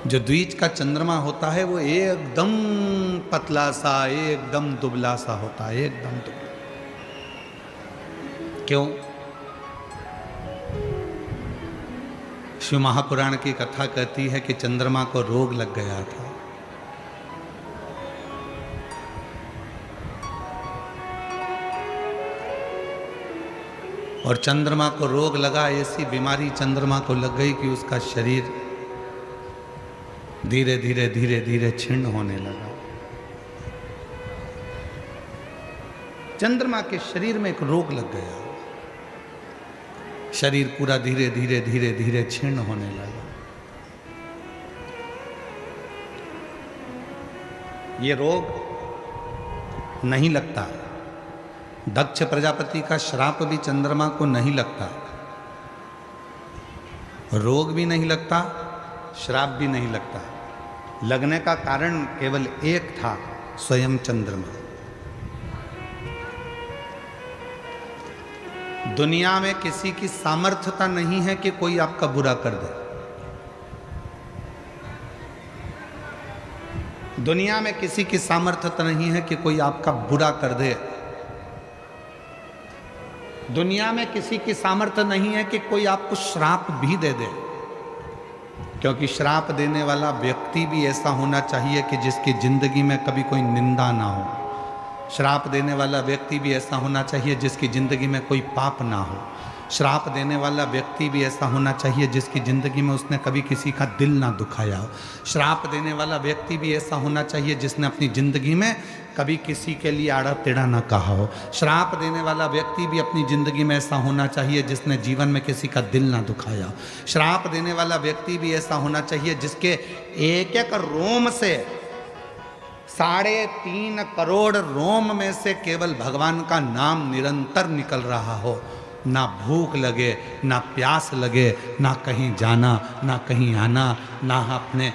जो द्विज का चंद्रमा होता है वो एकदम पतला सा, एकदम दुबला सा होता है, एकदम दुबला। क्यों? शिव महापुराण की कथा कहती है कि चंद्रमा को रोग लग गया था। और चंद्रमा को रोग लगा, ऐसी बीमारी चंद्रमा को लग गई कि उसका शरीर धीरे धीरे धीरे धीरे क्षीण होने लगा। चंद्रमा के शरीर में एक रोग लग गया, शरीर पूरा धीरे धीरे धीरे धीरे क्षीण होने लगा। ये रोग नहीं लगता, दक्ष प्रजापति का श्राप भी चंद्रमा को नहीं लगता, रोग भी नहीं लगता, श्राप भी नहीं लगता। लगने का कारण केवल एक था, स्वयं चंद्रमा। दुनिया में किसी की सामर्थ्यता नहीं है कि कोई आपका बुरा कर दे। दुनिया में किसी की सामर्थ्यता नहीं है कि कोई आपका बुरा कर दे। दुनिया में किसी की सामर्थ्य नहीं है कि कोई आपको श्राप भी दे दे, क्योंकि श्राप देने वाला व्यक्ति भी ऐसा होना चाहिए कि जिसकी जिंदगी में कभी कोई निंदा ना हो। श्राप देने वाला व्यक्ति भी ऐसा होना चाहिए जिसकी जिंदगी में कोई पाप ना हो। श्राप देने वाला व्यक्ति भी ऐसा होना चाहिए जिसकी ज़िंदगी में उसने कभी किसी का दिल ना दुखाया हो। श्राप देने वाला व्यक्ति भी ऐसा होना चाहिए जिसने अपनी ज़िंदगी में कभी किसी के लिए आड़ा टेढ़ा ना कहा हो। श्राप देने वाला व्यक्ति भी अपनी ज़िंदगी में ऐसा होना चाहिए जिसने जीवन में किसी का दिल ना दुखाया हो। श्राप देने वाला व्यक्ति भी ऐसा होना चाहिए जिसके एक एक रोम से 3.5 करोड़ रोम में से केवल भगवान का नाम निरंतर निकल रहा हो। ना भूख लगे, ना प्यास लगे, ना कहीं जाना, ना कहीं आना, ना अपने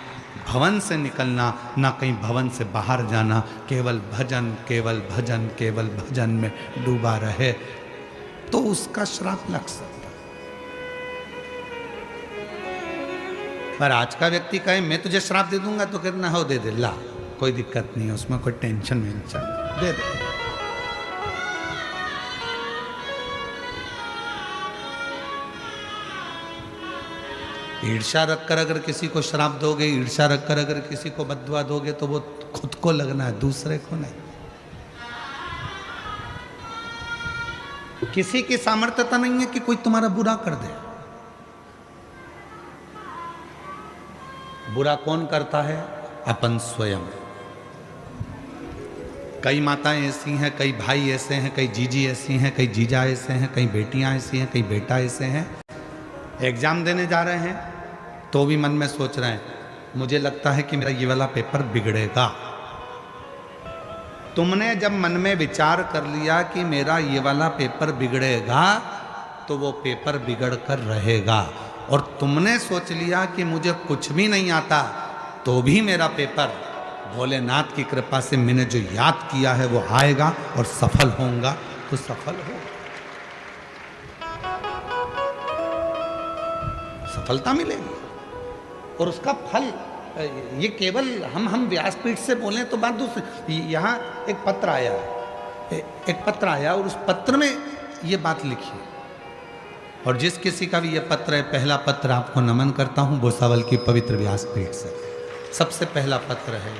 भवन से निकलना, ना कहीं भवन से बाहर जाना, केवल भजन केवल भजन केवल भजन में डूबा रहे, तो उसका श्राप लग सकता। पर आज का व्यक्ति कहे मैं तुझे श्राप दे दूंगा तो कहना हो दे दे, ला कोई दिक्कत नहीं है, उसमें कोई टेंशन नहीं, दे दे। ईर्ष्या रखकर अगर किसी को श्राप दोगे, ईर्ष्या रखकर अगर किसी को बद्दुआ दोगे तो वो खुद को लगना है, दूसरे को नहीं। किसी की सामर्थ्यता नहीं है कि कोई तुम्हारा बुरा कर दे। बुरा कौन करता है? अपन स्वयं। कई माताएं ऐसी हैं, कई भाई ऐसे हैं, कई जीजी ऐसी हैं, कई जीजा ऐसे हैं, कई बेटियां ऐसी हैं, कई बेटा ऐसे हैं। एग्जाम देने जा रहे हैं तो भी मन में सोच रहे हैं मुझे लगता है कि मेरा ये वाला पेपर बिगड़ेगा। तुमने जब मन में विचार कर लिया कि मेरा ये वाला पेपर बिगड़ेगा तो वो पेपर बिगड़ कर रहेगा, और तुमने सोच लिया कि मुझे कुछ भी नहीं आता तो भी मेरा पेपर भोलेनाथ की कृपा से मैंने जो याद किया है वो आएगा और सफल होऊंगा, तो सफल होगा। सफलता मिलेगी और उसका फल ये केवल हम व्यासपीठ से बोलें तो बात दूसरी। यहाँ एक पत्र आया और उस पत्र में ये बात लिखी, और जिस किसी का भी ये पत्र है, पहला पत्र आपको नमन करता हूँ भुसावल की पवित्र व्यासपीठ से, सबसे पहला पत्र है।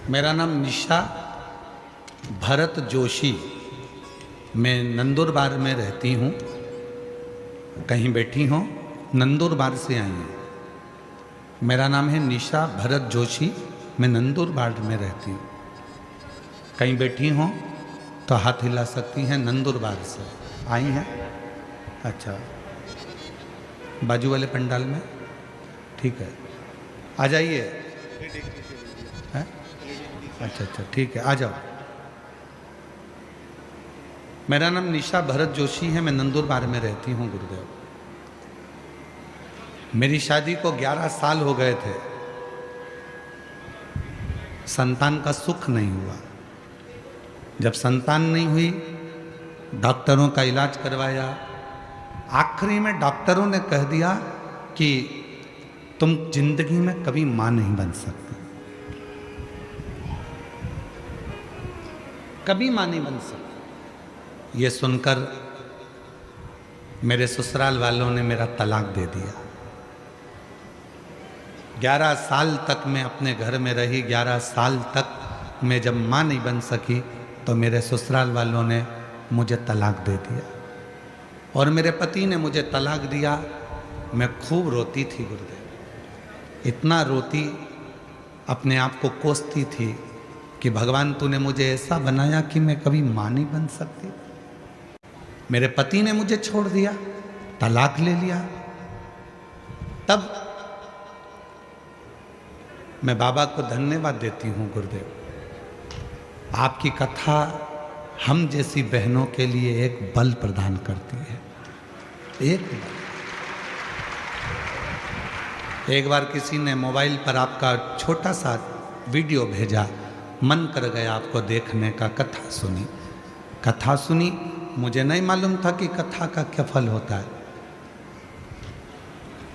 मेरा नाम निशा भरत जोशी, मैं नंदुरबार में रहती हूँ। कहीं बैठी हो? नंदुरबार से आई हूँ। मेरा नाम है निशा भरत जोशी, मैं नंदुरबार में रहती हूँ। कहीं बैठी हो तो हाथ हिला सकती हैं। नंदुरबार से आई हैं? अच्छा, बाजू वाले पंडाल में? ठीक है, आ जाइए। है? अच्छा, ठीक है, आ जाओ। मेरा नाम निशा भरत जोशी है, मैं नंदुरबार में रहती हूँ गुरुदेव। मेरी शादी को 11 साल हो गए थे। संतान का सुख नहीं हुआ। जब संतान नहीं हुई, डॉक्टरों का इलाज करवाया, आखिरी में डॉक्टरों ने कह दिया कि तुम जिंदगी में कभी मां नहीं बन सकते, कभी मां नहीं बन सकते। ये सुनकर मेरे ससुराल वालों ने मेरा तलाक दे दिया। 11 साल तक मैं अपने घर में रही। 11 साल तक मैं जब मां नहीं बन सकी तो मेरे ससुराल वालों ने मुझे तलाक दे दिया और मेरे पति ने मुझे तलाक दिया। मैं खूब रोती थी गुरुदेव, इतना रोती, अपने आप को कोसती थी कि भगवान तूने मुझे ऐसा बनाया कि मैं कभी मां नहीं बन सकती। मेरे पति ने मुझे छोड़ दिया, तलाक ले लिया। तब मैं बाबा को धन्यवाद देती हूँ गुरुदेव, आपकी कथा हम जैसी बहनों के लिए एक बल प्रदान करती है। एक बार किसी ने मोबाइल पर आपका छोटा सा वीडियो भेजा, मन कर गया आपको देखने का। कथा सुनी, मुझे नहीं मालूम था कि कथा का क्या फल होता है।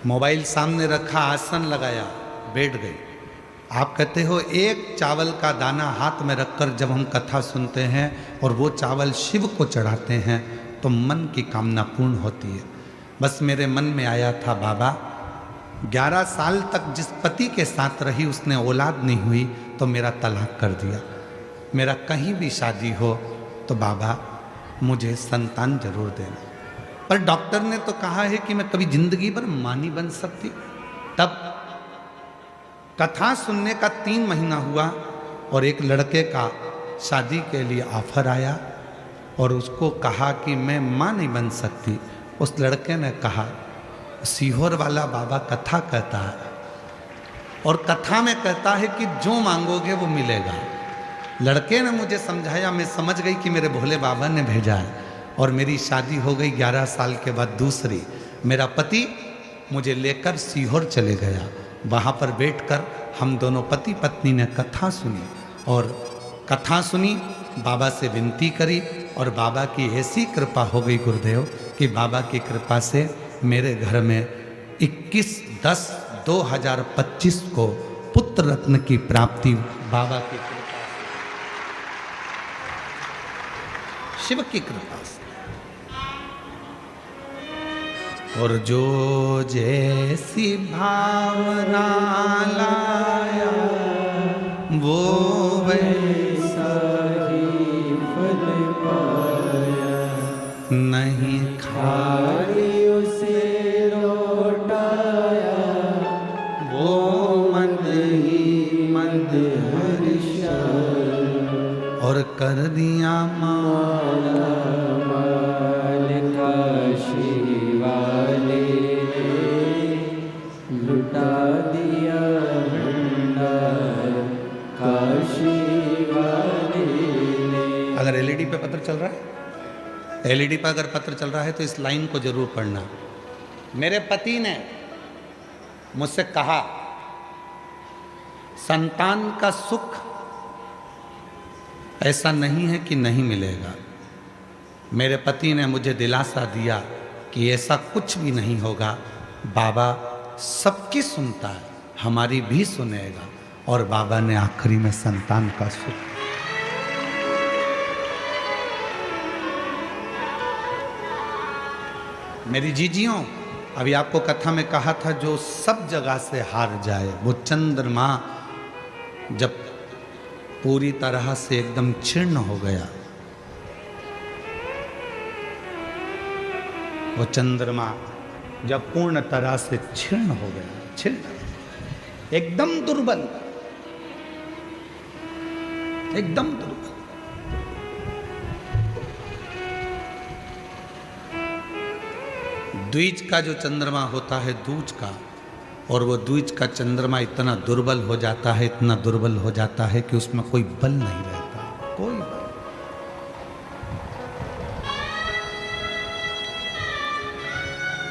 मोबाइल सामने रखा, आसन लगाया, बैठ गई। आप कहते हो एक चावल का दाना हाथ में रखकर जब हम कथा सुनते हैं और वो चावल शिव को चढ़ाते हैं तो मन की कामना पूर्ण होती है। बस मेरे मन में आया था, बाबा 11 साल तक जिस पति के साथ रही उसने औलाद नहीं हुई तो मेरा तलाक कर दिया। मेरा कहीं भी शादी हो तो बाबा मुझे संतान जरूर देना। पर डॉक्टर ने तो कहा है कि मैं कभी जिंदगी भर मां नहीं बन सकती। तब कथा सुनने का 3 महीना हुआ और एक लड़के का शादी के लिए ऑफर आया और उसको कहा कि मैं मां नहीं बन सकती। उस लड़के ने कहा, सीहोर वाला बाबा कथा कहता है और कथा में कहता है कि जो मांगोगे वो मिलेगा। लड़के ने मुझे समझाया, मैं समझ गई कि मेरे भोले बाबा ने भेजा है और मेरी शादी हो गई 11 साल के बाद दूसरी। मेरा पति मुझे लेकर सीहोर चले गया। वहाँ पर बैठकर हम दोनों पति पत्नी ने कथा सुनी और कथा सुनी, बाबा से विनती करी और बाबा की ऐसी कृपा हो गई गुरुदेव कि बाबा की कृपा से मेरे घर में 21/10/2025 को पुत्र रत्न की प्राप्ति बाबा की कृपा, शिव की कृपा से। और जो जैसी भावना लाया वो वैसा ही फल पाया। नहीं खाई उसे लौटाया वो मन ही मंद हर्षा और कर दिया माला माल काशी वाले लुटा दिया भंडार काशी वाले। अगर एलईडी पे पत्र चल रहा है, एलईडी पर अगर पत्र चल रहा है तो इस लाइन को जरूर पढ़ना। मेरे पति ने मुझसे कहा, संतान का सुख ऐसा नहीं है कि नहीं मिलेगा। मेरे पति ने मुझे दिलासा दिया कि ऐसा कुछ भी नहीं होगा, बाबा सबकी सुनता है, हमारी भी सुनेगा। और बाबा ने आखिरी में संतान का सुख। मेरी जीजियों, अभी आपको कथा में कहा था जो सब जगह से हार जाए, वो चंद्रमा जब पूरी तरह से एकदम क्षीण हो गया, वो चंद्रमा जब पूर्ण तरह से क्षीण हो गया, क्षीण, एकदम दुर्बल, एकदम दुर्बल। द्विज का जो चंद्रमा होता है, दूज का, और वो द्विज का चंद्रमा इतना दुर्बल हो जाता है, इतना दुर्बल हो जाता है कि उसमें कोई बल नहीं रहता, कोई बल।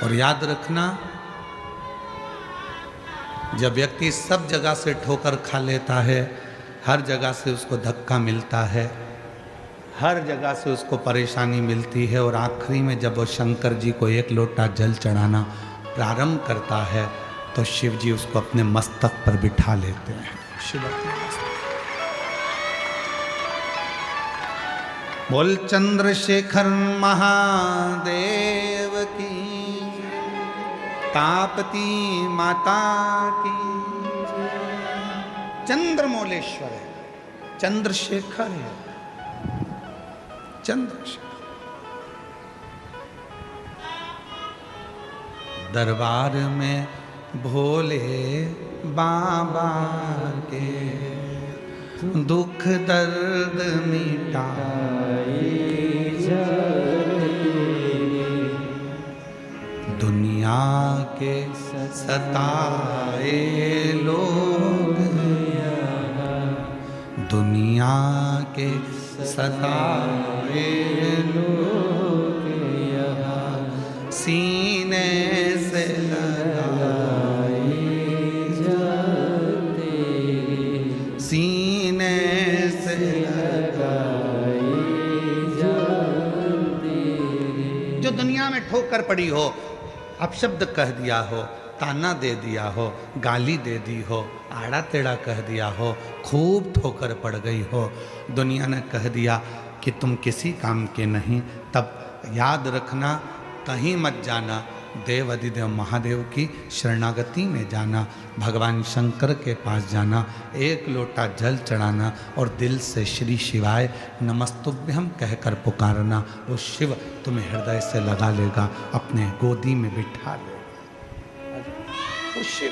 और याद रखना, जब व्यक्ति सब जगह से ठोकर खा लेता है हर जगह से उसको धक्का मिलता है, हर जगह से उसको परेशानी मिलती है। और आखिरी में जब वो शंकर जी को एक लोटा जल चढ़ाना प्रारंभ करता है तो शिव जी उसको अपने मस्तक पर बिठा लेते हैं। शिव बोल चंद्रशेखर महादेव की, तापती माता की। चंद्रमौलेश्वर है, चंद्रशेखर है, चंद्रशेखर। दरबार में भोले बाबा के दुख दर्द मिटाए दुनिया के सताए लोग, दुनिया के सताए लोग सीने से लगाए जाते, सीने से लगाए जाते। जो दुनिया में ठोकर पड़ी हो, अपशब्द कह दिया हो, ताना दे दिया हो, गाली दे दी हो, आड़ा टेढ़ा कह दिया हो, खूब ठोकर पड़ गई हो, दुनिया ने कह दिया कि तुम किसी काम के नहीं, तब याद रखना कहीं मत जाना, देव अधिदेव महादेव की शरणागति में जाना, भगवान शंकर के पास जाना, एक लोटा जल चढ़ाना और दिल से श्री शिवाय नमस्तुभ्यम कहकर पुकारना। वो शिव तुम्हें हृदय से लगा लेगा, अपने गोदी में बिठा लेगा। वो शिव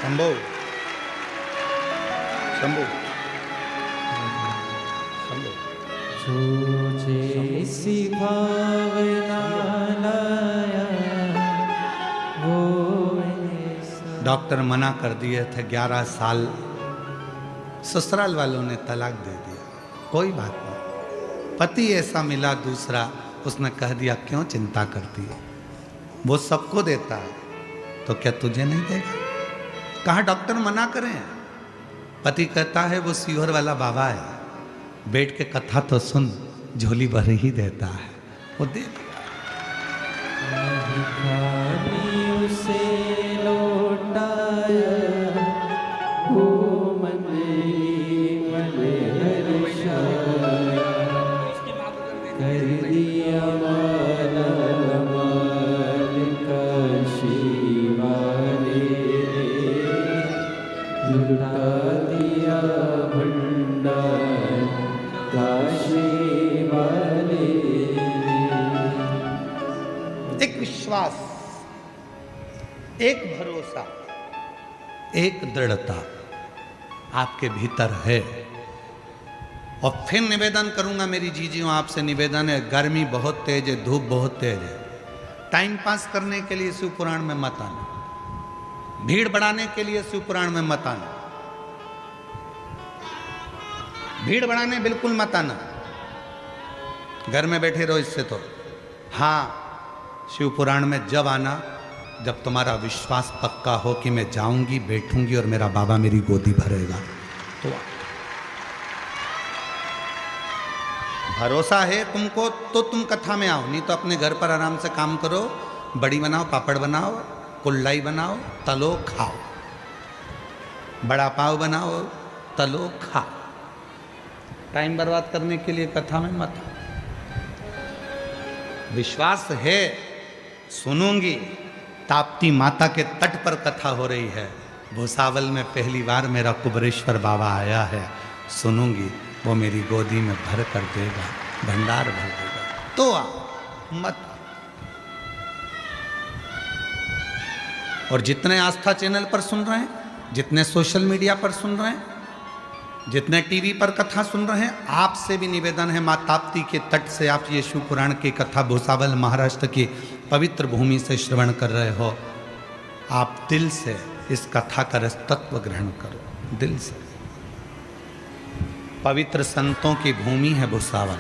शंभो शंभो शंभो जो जैसी भावना लाया वो ऐसा। डॉक्टर मना कर दिए थे, 11 साल ससुराल वालों ने तलाक दे दिया, कोई बात नहीं। पति ऐसा मिला दूसरा, उसने कह दिया क्यों चिंता करती है, वो सबको देता है तो क्या तुझे नहीं देगा। कहा डॉक्टर मना करें, पति कहता है वो सीहोर वाला बाबा है, बैठ के कथा तो सुन, झोली भर ही देता है, वो दे दिया। उसे लौटाया वो मन कर दिया माला माल का शिवाने, लुटा दिया भंडार काशी वाले। एक विश्वास, एक भरोसा, एक दृढ़ता आपके भीतर है। और फिर निवेदन करूंगा मेरी जीजियों, आपसे निवेदन है, गर्मी बहुत तेज है, धूप बहुत तेज है, टाइम पास करने के लिए शिव पुराण में मत आना, भीड़ बढ़ाने के लिए शिव पुराण में मत आना, भीड़ बढ़ाने बिल्कुल मत आना, घर में बैठे रहो इससे तो। हाँ, शिव पुराण में जब आना जब तुम्हारा विश्वास पक्का हो कि मैं जाऊंगी, बैठूंगी और मेरा बाबा मेरी गोदी भरेगा, तो भरोसा है तुमको तो तुम कथा में आओ, नहीं तो अपने घर पर आराम से काम करो, बड़ी बनाओ, पापड़ बनाओ, कुल्लाई बनाओ, तलो खाओ, बड़ा पाव बनाओ, तलो खाओ। टाइम बर्बाद करने के लिए कथा में मत। विश्वास है, सुनूंगी। ताप्ती माता के तट पर कथा हो रही है, भूसावल में पहली बार मेरा कुबरेश्वर बाबा आया है, सुनूंगी, वो मेरी गोदी में भर कर देगा, भंडार भर देगा, तो आ मत। और जितने आस्था चैनल पर सुन रहे हैं, जितने सोशल मीडिया पर सुन रहे हैं, जितने टीवी पर कथा सुन रहे हैं, आपसे भी निवेदन है, माँ ताप्ती के तट से आप ये शिव पुराण की कथा भूसावल महाराष्ट्र की पवित्र भूमि से श्रवण कर रहे हो, आप दिल से इस कथा का रस तत्व ग्रहण करो, दिल से। पवित्र संतों की भूमि है भूसावल,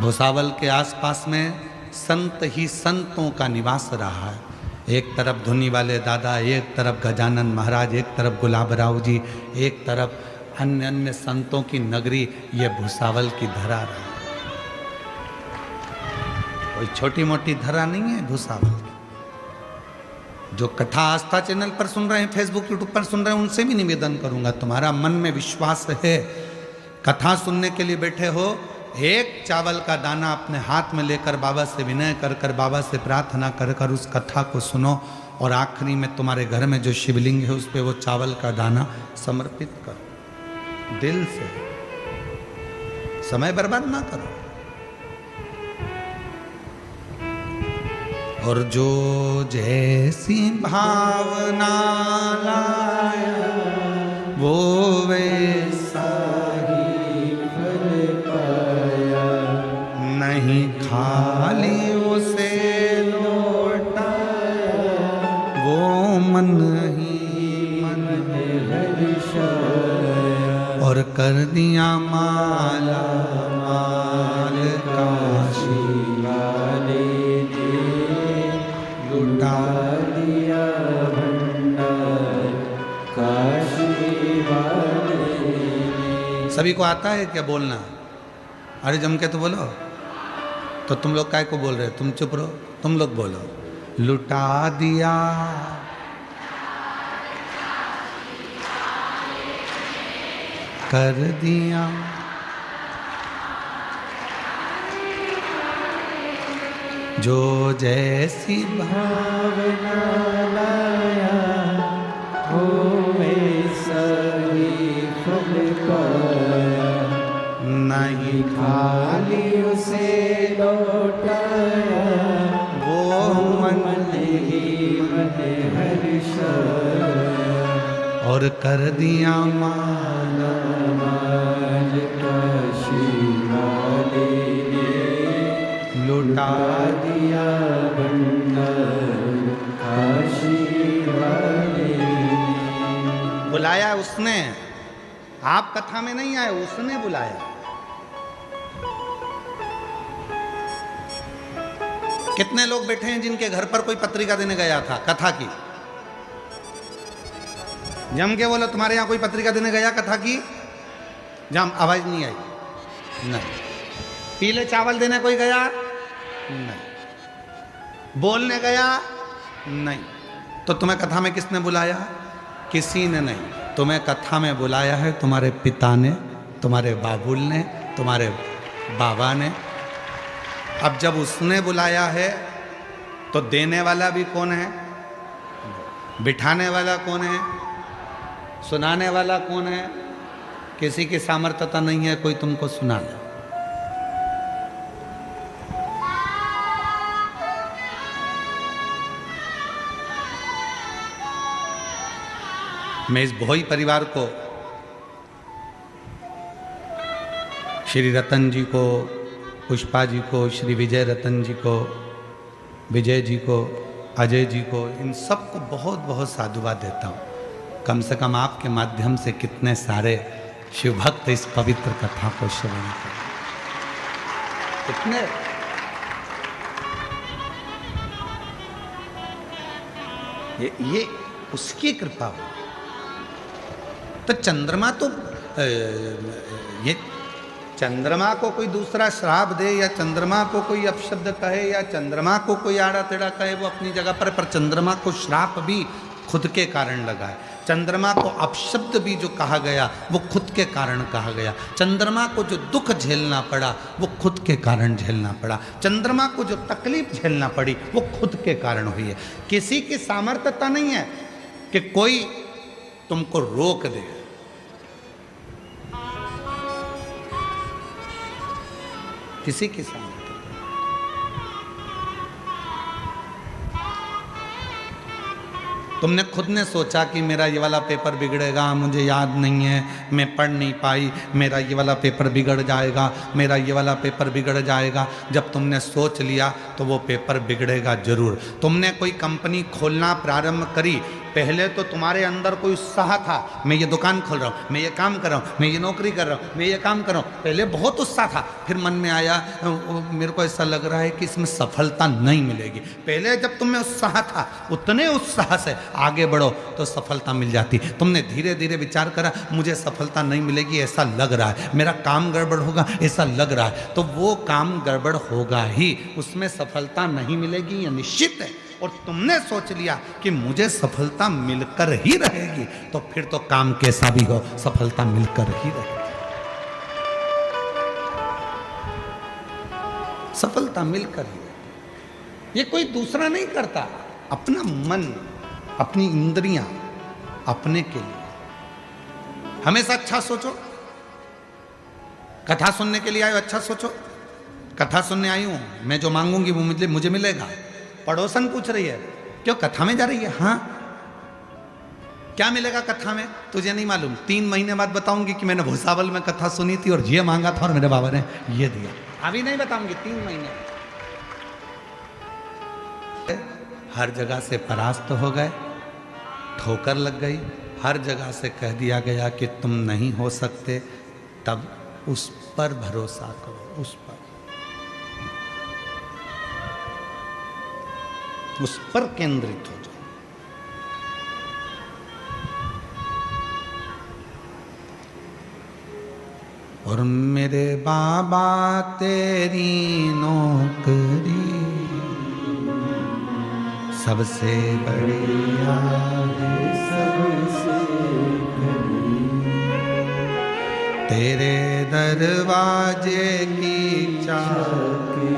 भुसावल के आसपास में संत ही संतों का निवास रहा है। एक तरफ धुनी वाले दादा, एक तरफ गजानन महाराज, एक तरफ गुलाबराव जी, एक तरफ अन्य अन्य संतों की नगरी, ये भुसावल की धरा रही। कोई छोटी मोटी धरा नहीं है भुसावल की। जो कथा आस्था चैनल पर सुन रहे हैं, फेसबुक यूट्यूब पर सुन रहे हैं, उनसे भी निवेदन करूंगा, तुम्हारा मन में विश्वास है, कथा सुनने के लिए बैठे हो, एक चावल का दाना अपने हाथ में लेकर बाबा से विनय कर कर, बाबा से प्रार्थना कर कर उस कथा को सुनो, और आखिरी में तुम्हारे घर में जो शिवलिंग है उस पर वो चावल का दाना समर्पित करो दिल से। समय बर्बाद ना करो। और जो जैसी भावना लाया वो वैसा ही फल पाया, नहीं खाली उसे लौटाया, वो मन ही मन हर्षाया, और कर दिया माला माल काशी वाले लुटा दिया भंडार काशी वाले। सभी को आता है क्या बोलना? अरे जम के तो बोलो। तो तुम लोग काय को बोल रहे हो? तुम चुप रहो, तुम लोग बोलो। लुटा दिया कर दिया जो जैसी भावना लाया हो वैसा ही फल पाया, नहीं खाली उसे लौटाया, वो मन मन ही मन हर्षाया, और कर दिया माला माल काशी वाले ने लुटा दिया भंडार काशी वाले ने। बुलाया उसने, आप कथा में नहीं आए, उसने बुलाया। कितने लोग बैठे हैं जिनके घर पर कोई पत्रिका देने गया था कथा की? जम के बोलो, तुम्हारे यहां कोई पत्रिका देने गया कथा की? जम आवाज नहीं आई? नहीं। पीले चावल देने कोई गया? नहीं। बोलने गया? नहीं। तो तुम्हें कथा में किसने बुलाया? किसी ने नहीं। तुम्हें कथा में बुलाया है तुम्हारे पिता ने, तुम्हारे बाबुल ने, तुम्हारे बाबा ने। अब जब उसने बुलाया है तो देने वाला भी कौन है? बिठाने वाला कौन है? सुनाने वाला कौन है? किसी की सामर्थ्यता नहीं है कोई तुमको सुना दे। मैं इस भोई परिवार को, श्री रतन जी को, पुष्पा जी को, श्री विजय रतन जी को, विजय जी को, अजय जी को, इन सबको बहुत बहुत साधुवाद देता हूँ। कम से कम आपके माध्यम से कितने सारे शिव भक्त इस पवित्र कथा को श्रवण करें। कितने ये उसकी कृपा हो। तो चंद्रमा तो ये चंद्रमा को कोई दूसरा श्राप दे या चंद्रमा को कोई अपशब्द कहे या चंद्रमा को कोई आड़ा टेढ़ा कहे, वो अपनी जगह पर चंद्रमा को श्राप भी खुद के कारण लगा है। चंद्रमा को अपशब्द भी जो कहा गया वो खुद के कारण कहा गया। चंद्रमा को जो दुख झेलना पड़ा वो खुद के कारण झेलना पड़ा। चंद्रमा को जो तकलीफ झेलना पड़ी वो खुद के कारण हुई है। किसी की सामर्थ्यता नहीं है कि कोई तुमको रोक दे। किसी की सामर्थ्य तुमने खुद ने सोचा कि मेरा ये वाला पेपर बिगड़ेगा, मुझे याद नहीं है, मैं पढ़ नहीं पाई, मेरा ये वाला पेपर बिगड़ जाएगा, मेरा ये वाला पेपर बिगड़ जाएगा। जब तुमने सोच लिया तो वो पेपर बिगड़ेगा जरूर। तुमने कोई कंपनी खोलना प्रारंभ करी, पहले तो तुम्हारे अंदर कोई उत्साह था, मैं ये दुकान खोल रहा हूँ, मैं ये काम कर रहा हूँ, मैं ये नौकरी कर रहा हूँ, मैं ये काम कर रहा हूँ, पहले बहुत उत्साह था। फिर मन में आया मेरे को ऐसा लग रहा है कि इसमें सफलता नहीं मिलेगी। पहले जब तुम्हें उत्साह था, उतने उत्साह से आगे बढ़ो तो सफलता मिल जाती। तुमने धीरे धीरे विचार करा मुझे सफलता नहीं मिलेगी, ऐसा लग रहा है, मेरा काम गड़बड़ होगा ऐसा लग रहा है, तो वो काम गड़बड़ होगा ही, उसमें सफलता नहीं मिलेगी, ये निश्चित है। और तुमने सोच लिया कि मुझे सफलता मिलकर ही रहेगी, तो फिर तो काम कैसा भी हो सफलता मिलकर ही रहेगी। सफलता मिलकर ही रहेगी। ये कोई दूसरा नहीं करता, अपना मन, अपनी इंद्रियां, अपने के लिए। हमेशा अच्छा सोचो। कथा सुनने के लिए आयो, अच्छा सोचो। कथा सुनने आई हूं, मैं जो मांगूंगी वो मुझे मिलेगा। पड़ोसन पूछ रही है क्यों कथा में जा रही है? हाँ, क्या मिलेगा कथा में? तुझे नहीं मालूम, 3 महीने बाद बताऊंगी कि मैंने भूसावल में कथा सुनी थी और ये मांगा था और मेरे बाबा ने ये दिया। अभी नहीं बताऊंगी, 3 महीने। हर जगह से परास्त हो गए, ठोकर लग गई, हर जगह से कह दिया गया कि तुम नहीं हो सकते, तब उस पर भरोसा करो, उस पर केंद्रित हो जाओ। और मेरे बाबा तेरी नौकरी सबसे बढ़िया है, सबसे बड़ी तेरे दरवाजे की चाकरी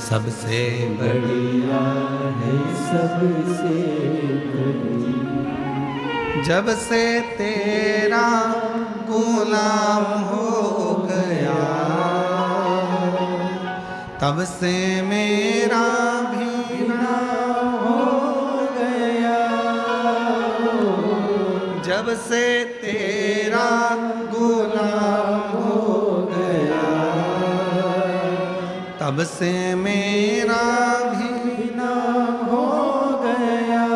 सबसे बढ़िया है, सबसे बड़ी। जब से तेरा गुलाम हो गया, तब से मेरा भी नाम हो गया। जब से तेरा गुलाम हो गया, तब से मेरा भी नाम हो गया।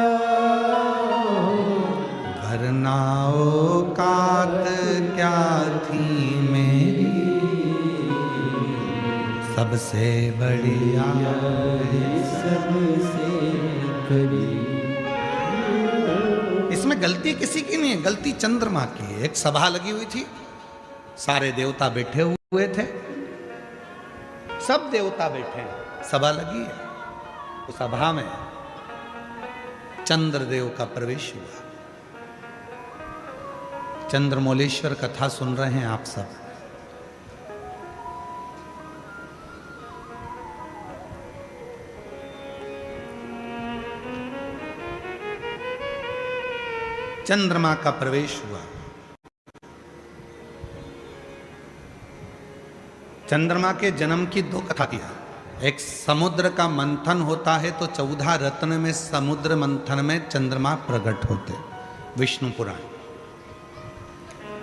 वरना औकात क्या थी मेरी, सबसे बढ़िया सबसे बड़ी। इसमें गलती किसी की नहीं है, गलती चंद्रमा की है। एक सभा लगी हुई थी, सारे देवता बैठे हुए थे, सब देवता बैठे हैं, सभा लगी है। तो सभा में चंद्रदेव का प्रवेश हुआ। चंद्रमौलेश्वर कथा सुन रहे हैं आप सब। चंद्रमा का प्रवेश हुआ। चंद्रमा के जन्म की 2 कथा थी। एक समुद्र का मंथन होता है तो 14 रत्न में समुद्र मंथन में चंद्रमा प्रकट होते, विष्णु पुराण।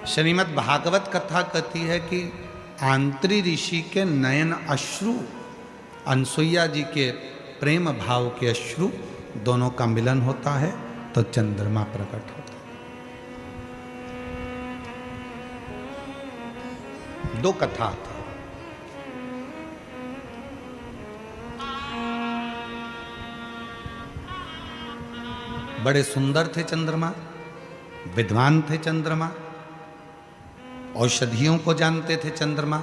श्रीमद् भागवत कथा कहती है कि आंत्री ऋषि के नयन अश्रु, अनसुईया जी के प्रेम भाव के अश्रु, दोनों का मिलन होता है तो चंद्रमा प्रकट होता है। 2 कथा थी। बड़े सुंदर थे चंद्रमा, विद्वान थे चंद्रमा, औषधियों को जानते थे चंद्रमा,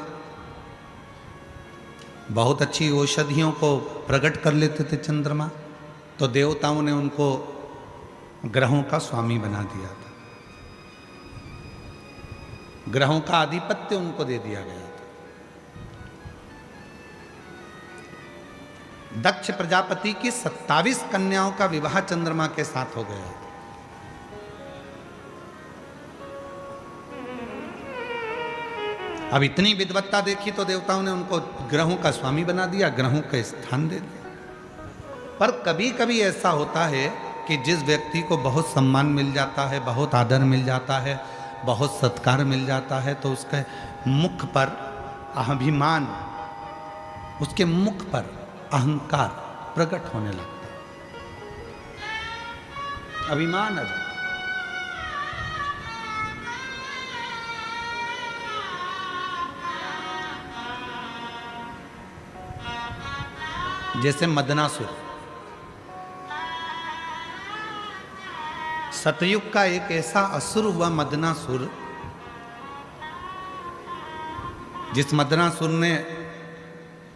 बहुत अच्छी औषधियों को प्रकट कर लेते थे चंद्रमा। तो देवताओं ने उनको ग्रहों का स्वामी बना दिया था, ग्रहों का आधिपत्य उनको दे दिया गया था। दक्ष प्रजापति की 27 कन्याओं का विवाह चंद्रमा के साथ हो गया। अब इतनी विद्वत्ता देखी तो देवताओं ने उनको ग्रहों का स्वामी बना दिया, ग्रहों का स्थान दे दिया। पर कभी कभी ऐसा होता है कि जिस व्यक्ति को बहुत सम्मान मिल जाता है, बहुत आदर मिल जाता है, बहुत सत्कार मिल जाता है, तो उसके मुख पर अभिमान, उसके मुख पर अहंकार प्रकट होने लगता है। अभिमान आ जाता। जैसे मदनासुर, सतयुग का एक ऐसा असुर हुआ मदनासुर, जिस मदनासुर ने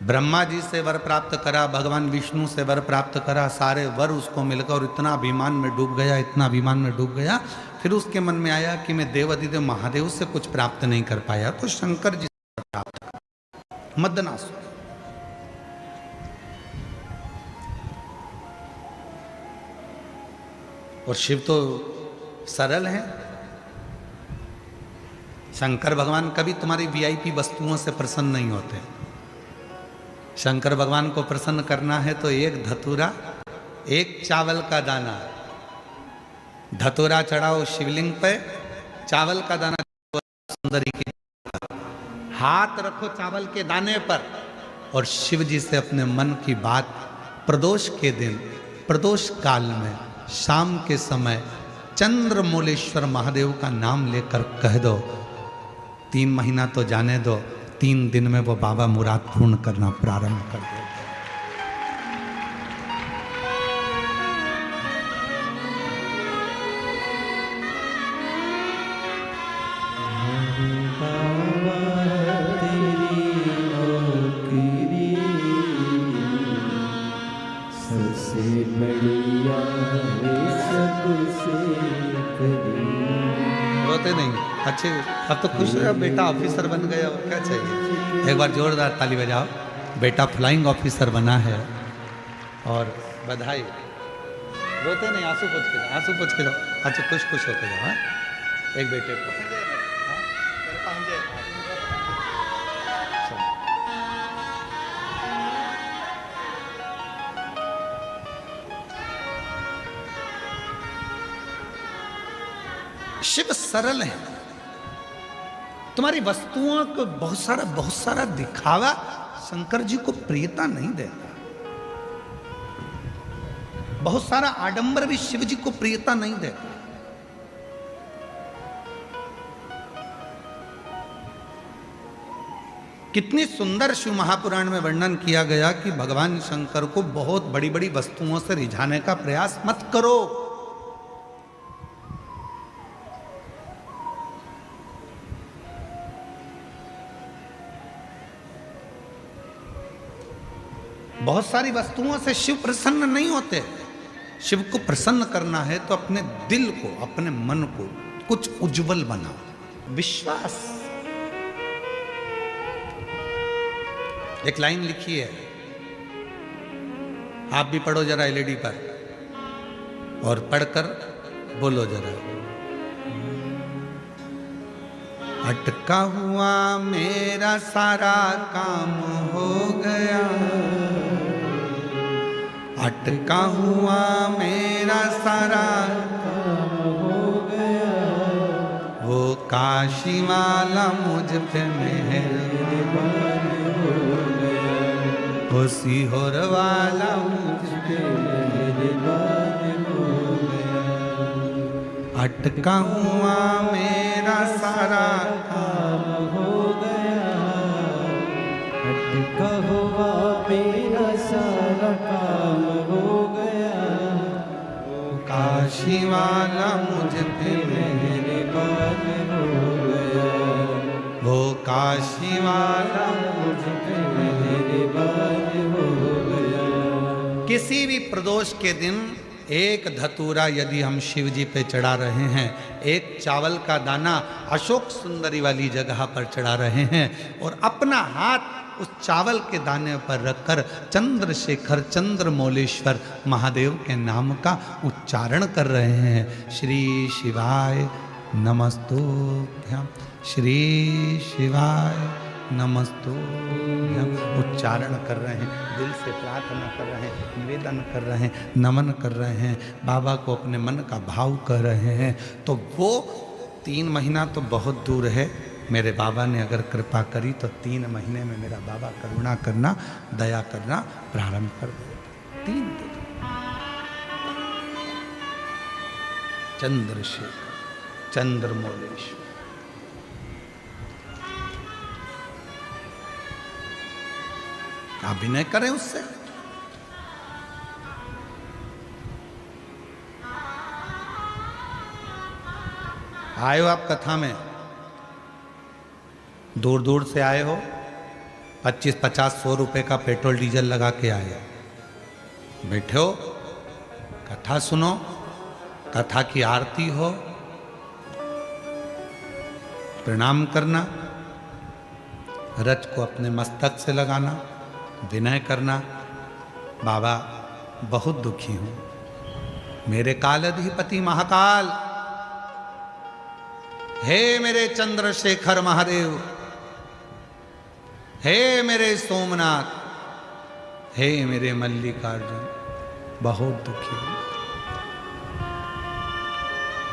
ब्रह्मा जी से वर प्राप्त करा, भगवान विष्णु से वर प्राप्त करा, सारे वर उसको मिलकर, और इतना अभिमान में डूब गया, इतना अभिमान में डूब गया। फिर उसके मन में आया कि मैं देवाधिदेव महादेव से कुछ प्राप्त नहीं कर पाया, तो शंकर जी से प्राप्त कर। मदनासुर और शिव तो सरल हैं। शंकर भगवान कभी तुम्हारी वीआईपी वस्तुओं से प्रसन्न नहीं होते। शंकर भगवान को प्रसन्न करना है तो एक धतूरा, एक चावल का दाना, धतूरा चढ़ाओ शिवलिंग पे, चावल का दाना सुंदरी की, हाथ रखो चावल के दाने पर और शिव जी से अपने मन की बात प्रदोष के दिन, प्रदोष काल में, शाम के समय चंद्रमौलेश्वर महादेव का नाम लेकर कह दो। 3 महीना तो जाने दो, 3 दिन में वो बाबा मुराद पूर्ण करना प्रारंभ कर देते। रोते नहीं, अच्छे, अब तो खुश हो, बेटा ऑफिसर बन गया, और क्या चाहिए। एक बार जोरदार ताली बजाओ। बेटा फ्लाइंग ऑफिसर बना है, और बधाई। रोते नहीं, आंसू पोंछ के जाओ, आंसू पोंछ के जाओ। अच्छा, खुश होके जाओ। हाँ, एक बेटे को शिव सरल है। तुम्हारी वस्तुओं को बहुत सारा दिखावा शंकर जी को प्रियता नहीं देता। बहुत सारा आडंबर भी शिव जी को प्रियता नहीं देता। कितनी सुंदर शिव महापुराण में वर्णन किया गया कि भगवान शंकर को बहुत बड़ी बड़ी वस्तुओं से रिझाने का प्रयास मत करो। बहुत सारी वस्तुओं से शिव प्रसन्न नहीं होते। शिव को प्रसन्न करना है तो अपने दिल को, अपने मन को कुछ उज्जवल बनाओ। विश्वास, एक लाइन लिखी है, आप भी पढ़ो जरा एलईडी पर, और पढ़कर बोलो जरा। अटका हुआ मेरा सारा काम हो गया, अटका हुआ मेरा सारा काम हो गया, वो काशी वाला मुझ पे मेहरबान हो गया, वो सीहोर वाला मुझ पे मेहरबान हो गया। अटका हुआ मेरा सारा काम हो गया, अटका हुआ मेरा सारा काम हो गया, काशी वाला मुझ पे मेहरबान हो गया, वो काशी वाला मुझ पे मेहरबान हो गया। किसी भी प्रदोष के दिन एक धतूरा यदि हम शिव जी पे चढ़ा रहे हैं, एक चावल का दाना अशोक सुंदरी वाली जगह पर चढ़ा रहे हैं, और अपना हाथ उस चावल के दाने पर रखकर चंद्रशेखर चंद्रमौलेश्वर महादेव के नाम का उच्चारण कर रहे हैं। श्री शिवाय नमस्तुभ्यं, श्री शिवाय नमस्तुभ्यं उच्चारण कर रहे हैं, दिल से प्रार्थना कर रहे हैं, निवेदन कर रहे हैं, नमन कर रहे हैं, बाबा को अपने मन का भाव कर रहे हैं। तो वो 3 महीना तो बहुत दूर है। मेरे बाबा ने अगर कृपा करी तो 3 महीने में मेरा बाबा करुणा करना, दया करना प्रारंभ कर दे। 3 दिन चंद्रशेखर, चंद्रमौलेश्वर। अभिनय करें उससे। आए हो आप कथा में, दूर दूर से आए हो, 25-50-100 रुपए का पेट्रोल डीजल लगा के आए हो, बैठे हो, कथा सुनो, कथा की आरती हो, प्रणाम करना, रच को अपने मस्तक से लगाना, विनय करना, बाबा बहुत दुखी हूं, मेरे कालाधिपति महाकाल, हे मेरे चंद्रशेखर महादेव, हे मेरे सोमनाथ, हे मेरे मल्लिकार्जुन, बहुत दुखी हूं।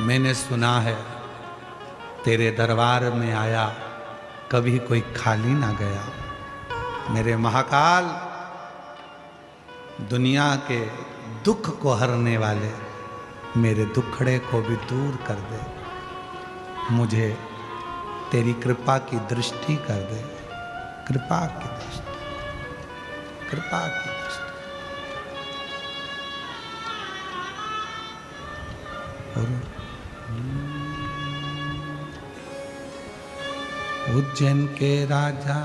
मैंने सुना है तेरे दरबार में आया कभी कोई खाली ना गया। मेरे महाकाल, दुनिया के दुख को हरने वाले मेरे दुखड़े को भी दूर कर दे, मुझे तेरी कृपा की दृष्टि कर दे, कृपा की दृष्टि, कृपा की दृष्टि। उज्जैन के राजा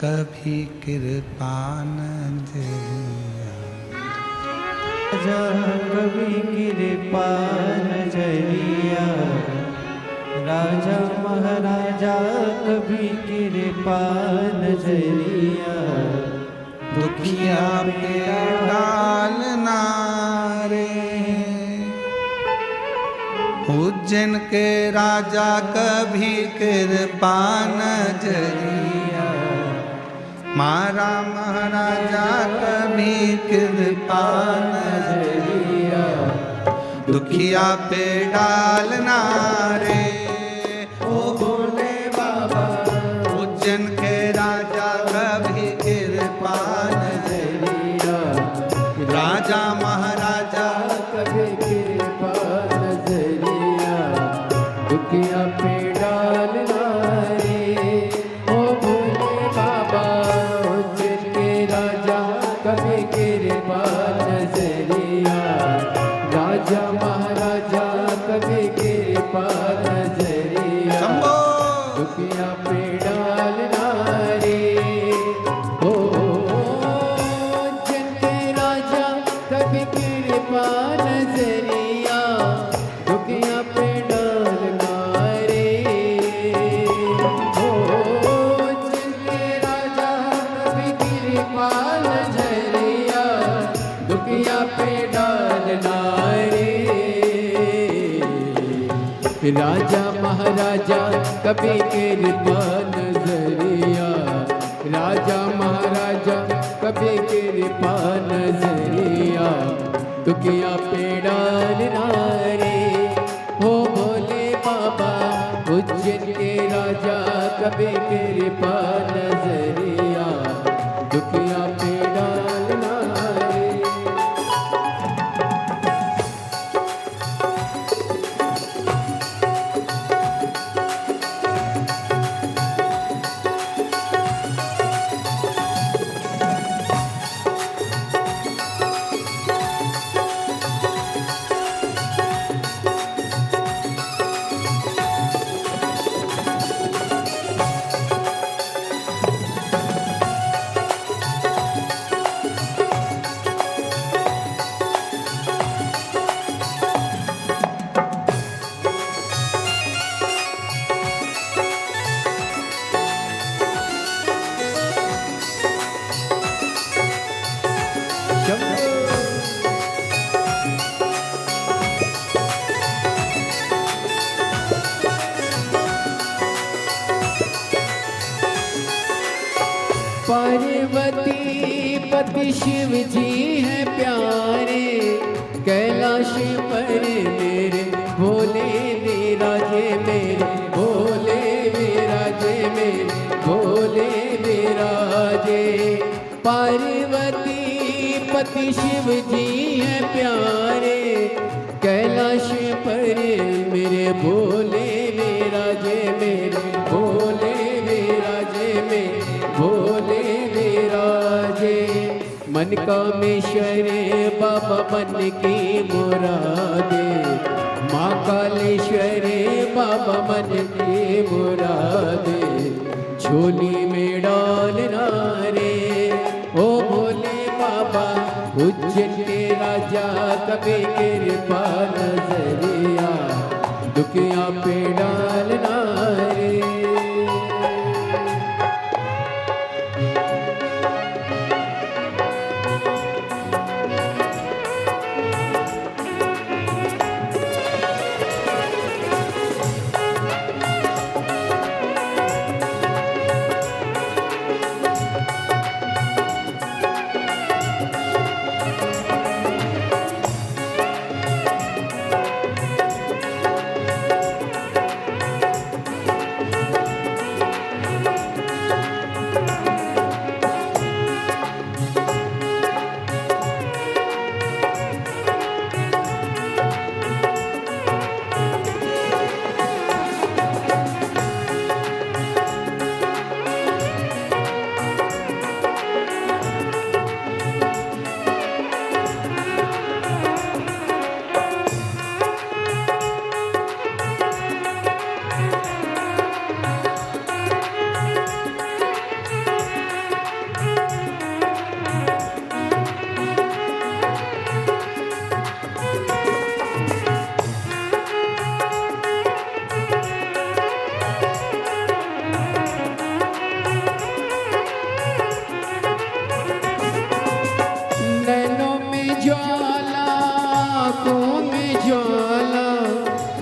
कभी कृपा न जरिया, राजा कभी कृपा नजरिया, राजा महाराजा कभी कृपा नजरिया, दुखिया पे डालना रे। उज्जैन के राजा कभी कृपा नजरिया, मारा महाराजा कभी कृपा नजरिया, दुखिया पे डालना रे। ओ भोले बाबा, उज्जैन के राजा कभी कृपा नजरिया, राजा महाराजा कभी कृपा नजरिया, दुखिया पे डालना रे। ओ भोले बाबा, उज्जैन के राजा कभी कृपा नजरिया, राजा महाराजा कभी कृपा नजरिया, दुखिया पे डालना रे। ओ उज्जैन के राजा कभी कृपा नजरिया, दुखिया पे डालना रे। ओ उज्जैन के राजा कभी कृपा नजरिया, दुखिया पे डालना रे। राजा महाराजा कभी कृपा नजरिया, राजा महाराजा कभी कृपा नजरिया, दुखिया पे डालना रे। हो भोले बाबा, उज्जैन के राजा कभी कृपा नजरिया, दुखिया पे डालना रे। पार्वती पति शिव जी हैं प्यारे, कैलाश पर मेरे भोले विराजे, मेरे भोले विराजे, मेरे भोले विराजे। पार्वती पति शिव जी हैं प्यारे, कैलाश कैलाश पर मेरे भोले विराजे, मेरे भोले विराजे, मेरे भोले विराजे। मन कामेश्वर बाबा मन की मुरादे, माँ कालेश्वर बाबा मन की मुरादे। झोली में डालना रे ओ भोले बाबा, उज्जैन के राजा कभी कृपा नजरिया, दुखिया पे डालना रे।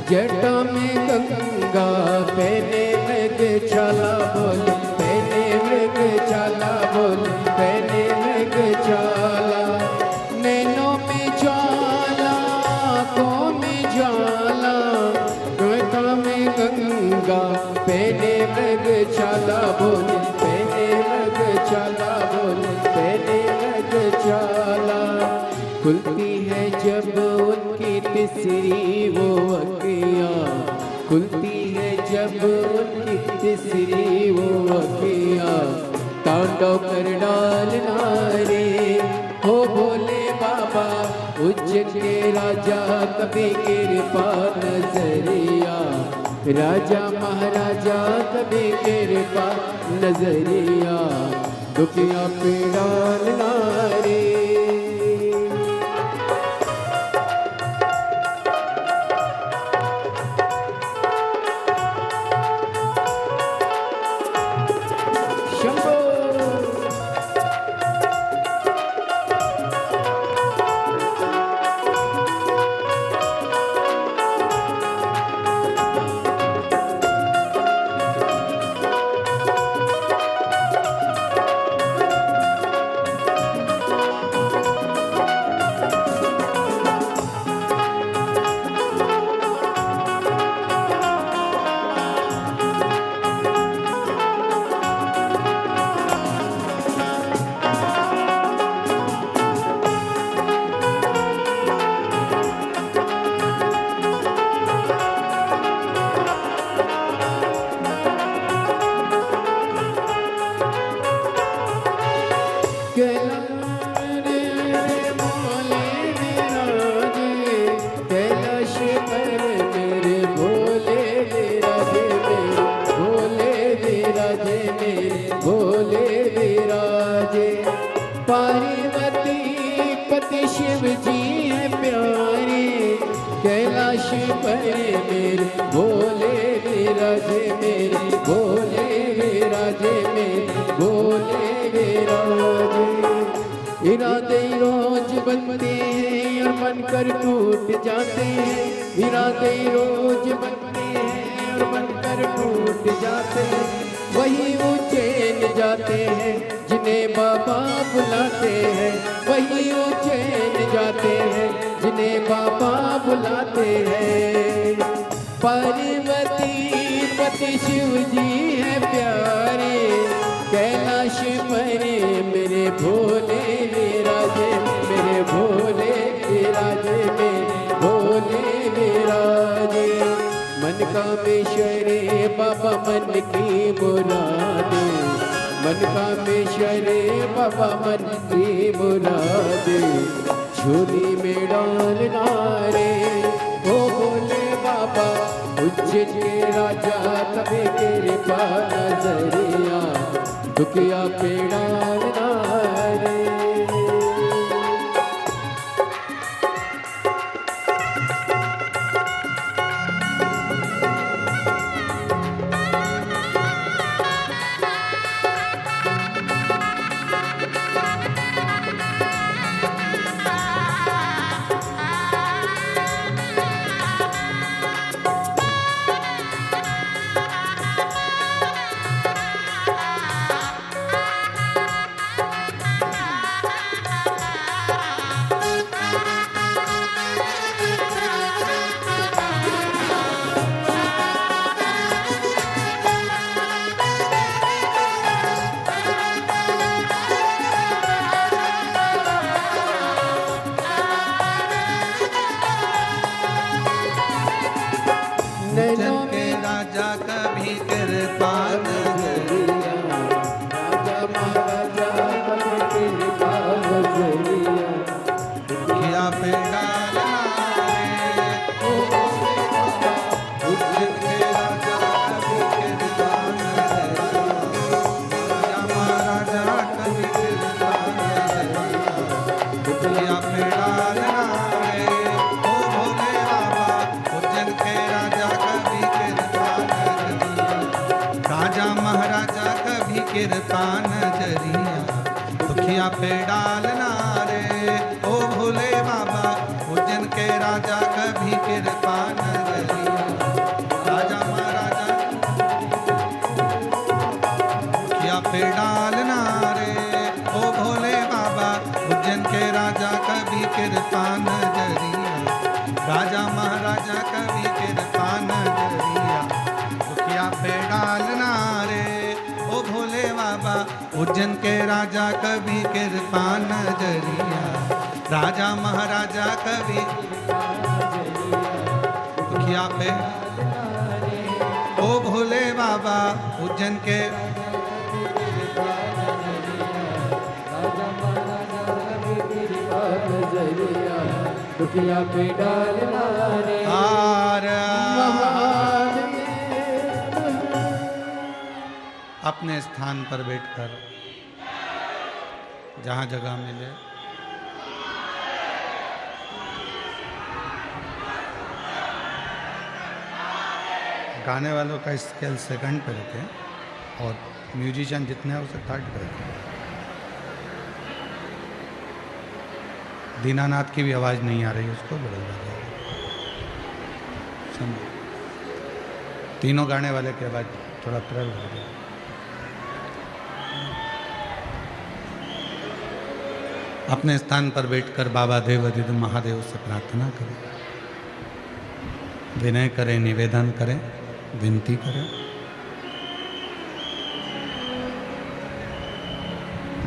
जटा में गंगा पहने मृग छाला बोल, पहने मृग छाला बोल, पहने मृग छाला। नैनों में ज्वाला, आँखों में ज्वाला, जटा में गंगा पहने मृग छाला बोल, पहने मृग छाला बोल, पहने मृग छाला। खुलती है जब उनकी तीसरी वो अखियाँ, खुलती है जब उनकी तीसरी वो अखियाँ, तांडव कर डालना रे हो भोले बाबा, उज्जैन के राजा कभी कृपा नजरिया, राजा महाराजा कभी कृपा नजरिया, दुखिया पे डालना रे। शिव जी है प्यारे, कैलाश पर मेरे भोले विराजे, मेरे भोले विराजे, मेरे भोले विराजे। इरादे रोज बनते हैं और बनकर टूट जाते हैं, इरादे रोज बनते हैं और बनकर टूट जाते हैं। वही वो चैन जाते हैं जिन्हें बाबा बुलाते हैं, वही वो चैन जाते हैं जिन्हें बाबा बुलाते हैं। पार्वती पति शिव जी है प्यारे, कैलाश पर मेरे भोले विराजे, मेरे भोले विराजे, मेरे भोले कामेश्वरे बाबा मन की मुरादे, मन कामेश्वरे बाबा मन की मुरादे, झोली में डालना रे ओ भोले बाबा, उज्जैन के राजा कभी कृपा नजरिया, दुखिया पे डालना रे। उज्जैन के राजा कभी कृपा नजरिया, राजा महाराजा कभी कृपा नजरिया, दुखिया पे डालना रे ओ उज्जैन के राजा कभी कृपा नजरिया, राजा महाराजा कभी कृपा नजरिया, दुखिया पे डालना रे ओ भोले बाबा, उज्जैन के राजा कभी कृपा नजरिया, राजा महाराजा कभी कृपा नजरिया, दुखिया पे डालना रे ओ भोले बाबा, उज्जैन के राजा कभी कृपा नजरिया, राजा महाराजा दुखिया पे डालना रे ओ भोले बाबा, उज्जैन के राजा कभी कृपा नजरिया, राजा महाराजा कभी कृपा नजरिया, दुखिया पे डालना रे ओ भोले बाबा, उज्जैन के राजा कभी कृपा नजरिया, राजा महाराजा कभी दुखिया पे ओ भोले बाबा, उज्जैन के दुखिया पे डालना रे अपने स्थान पर बैठकर जहाँ जगह मिले गाने वालों का स्केल सेकंड पे रखें और म्यूजिशियन जितने हैं उसे थर्ड पे रखें। दीनानाथ की भी आवाज़ नहीं आ रही, उसको बदल जाएगा। समझो, तीनों गाने वाले की आवाज़ थोड़ा प्रबल हो गया। अपने स्थान पर बैठकर बाबा देवाधिदेव महादेव से प्रार्थना करें, विनय करें, निवेदन करें, विनती करें।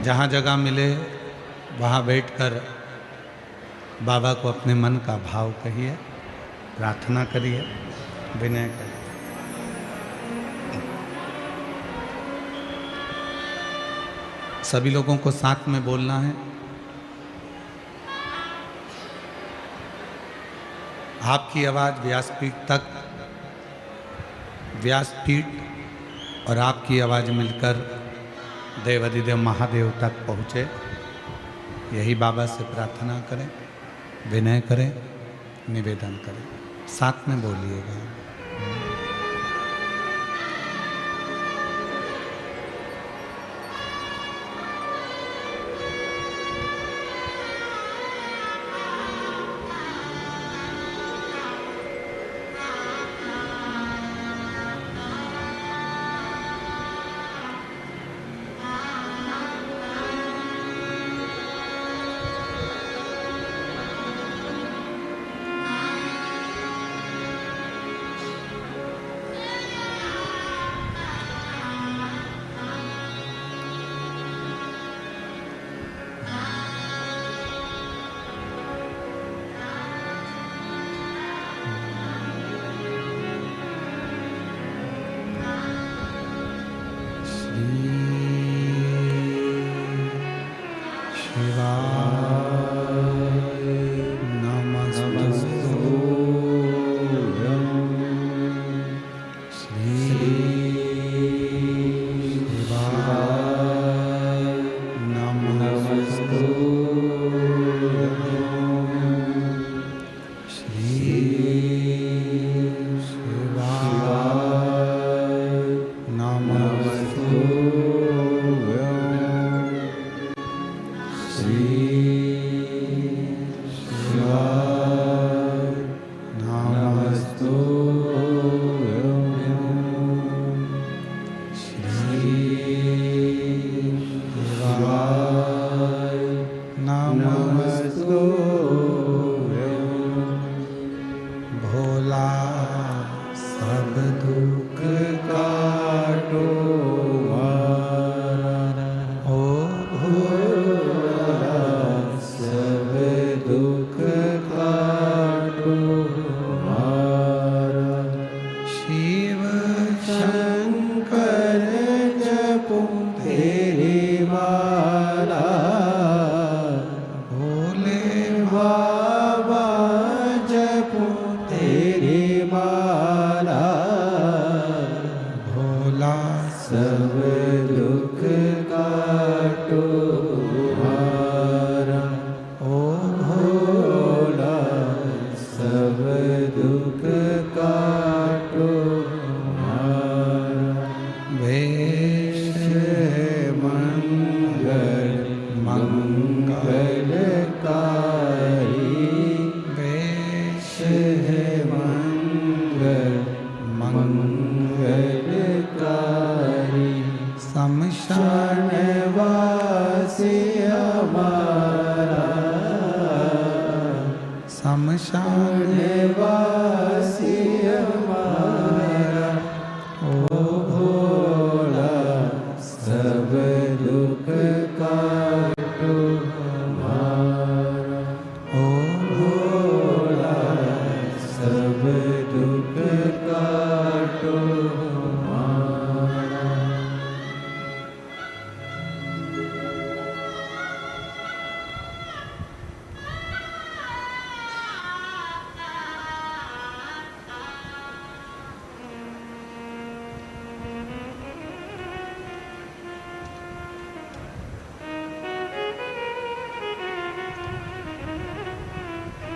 जहाँ जगह मिले वहाँ बैठकर बाबा को अपने मन का भाव कहिए, प्रार्थना करिए, विनय करिए। सभी लोगों को साथ में बोलना है। आपकी आवाज़ व्यासपीठ तक, व्यासपीठ और आपकी आवाज़ मिलकर देवाधिदेव महादेव तक पहुँचे, यही बाबा से प्रार्थना करें, विनय करें, निवेदन करें। साथ में बोलिएगा।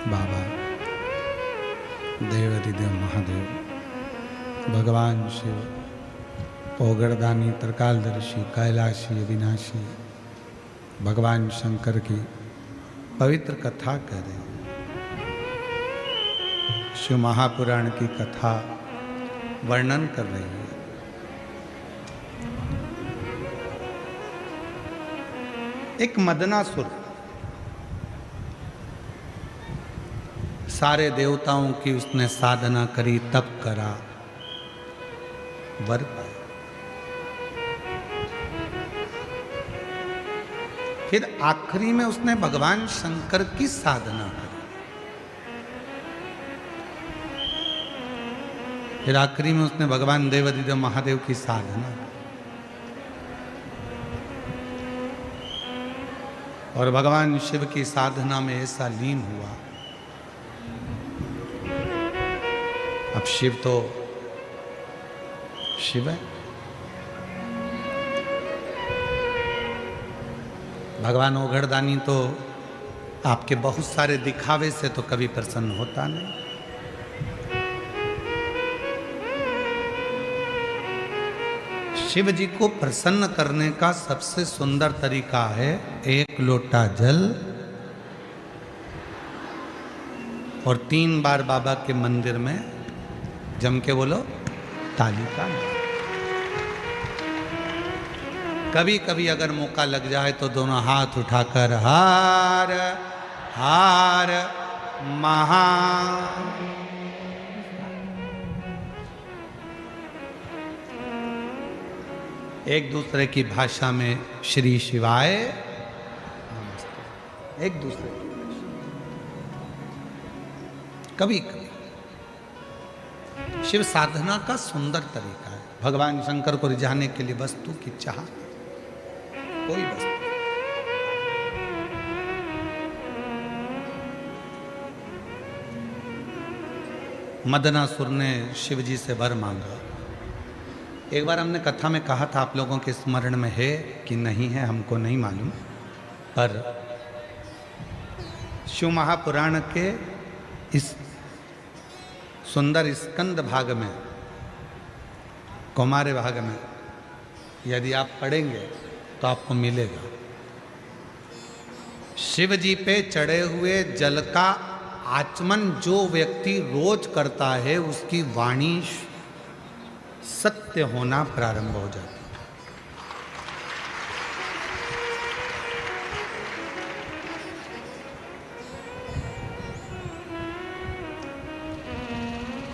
बाबा देवाधिदेव महादेव, भगवान शिव, पोगड़दानी, त्रिकालदर्शी, कैलाशी, अविनाशी, भगवान शंकर की पवित्र कथा कर रहे हैं। शिव महापुराण की कथा वर्णन कर रही है। एक मदनासुर सारे देवताओं की उसने साधना करी, तप करा, वर पाया। फिर आखिरी में उसने भगवान शंकर की साधना करी। फिर आखिरी में उसने भगवान देवाधिदेव महादेव की साधना की। और भगवान शिव की साधना में ऐसा लीन हुआ। अब शिव तो शिव है, भगवान ओघड़दानी तो आपके बहुत सारे दिखावे से तो कभी प्रसन्न होता नहीं। शिव जी को प्रसन्न करने का सबसे सुंदर तरीका है एक लोटा जल और 3 बार बाबा के मंदिर में जम के बोलो ताली का। कभी कभी अगर मौका लग जाए तो दोनों हाथ उठाकर हार हार महा, एक दूसरे की भाषा में श्री शिवाय नमस्ते, एक दूसरे की भाषा। कभी कभी शिव साधना का सुंदर तरीका है। भगवान शंकर को रिझाने के लिए वस्तु की चाह, कोई वस्तु। मदनासुर ने शिव जी से वर मांगा। एक बार हमने कथा में कहा था, आप लोगों के स्मरण में है कि नहीं है हमको नहीं मालूम, पर शिव महापुराण के इस सुंदर स्कंद भाग में, कौमार्य भाग में यदि आप पढ़ेंगे तो आपको मिलेगा। शिव जी पे चढ़े हुए जल का आचमन जो व्यक्ति रोज करता है उसकी वाणी सत्य होना प्रारंभ हो जाती है।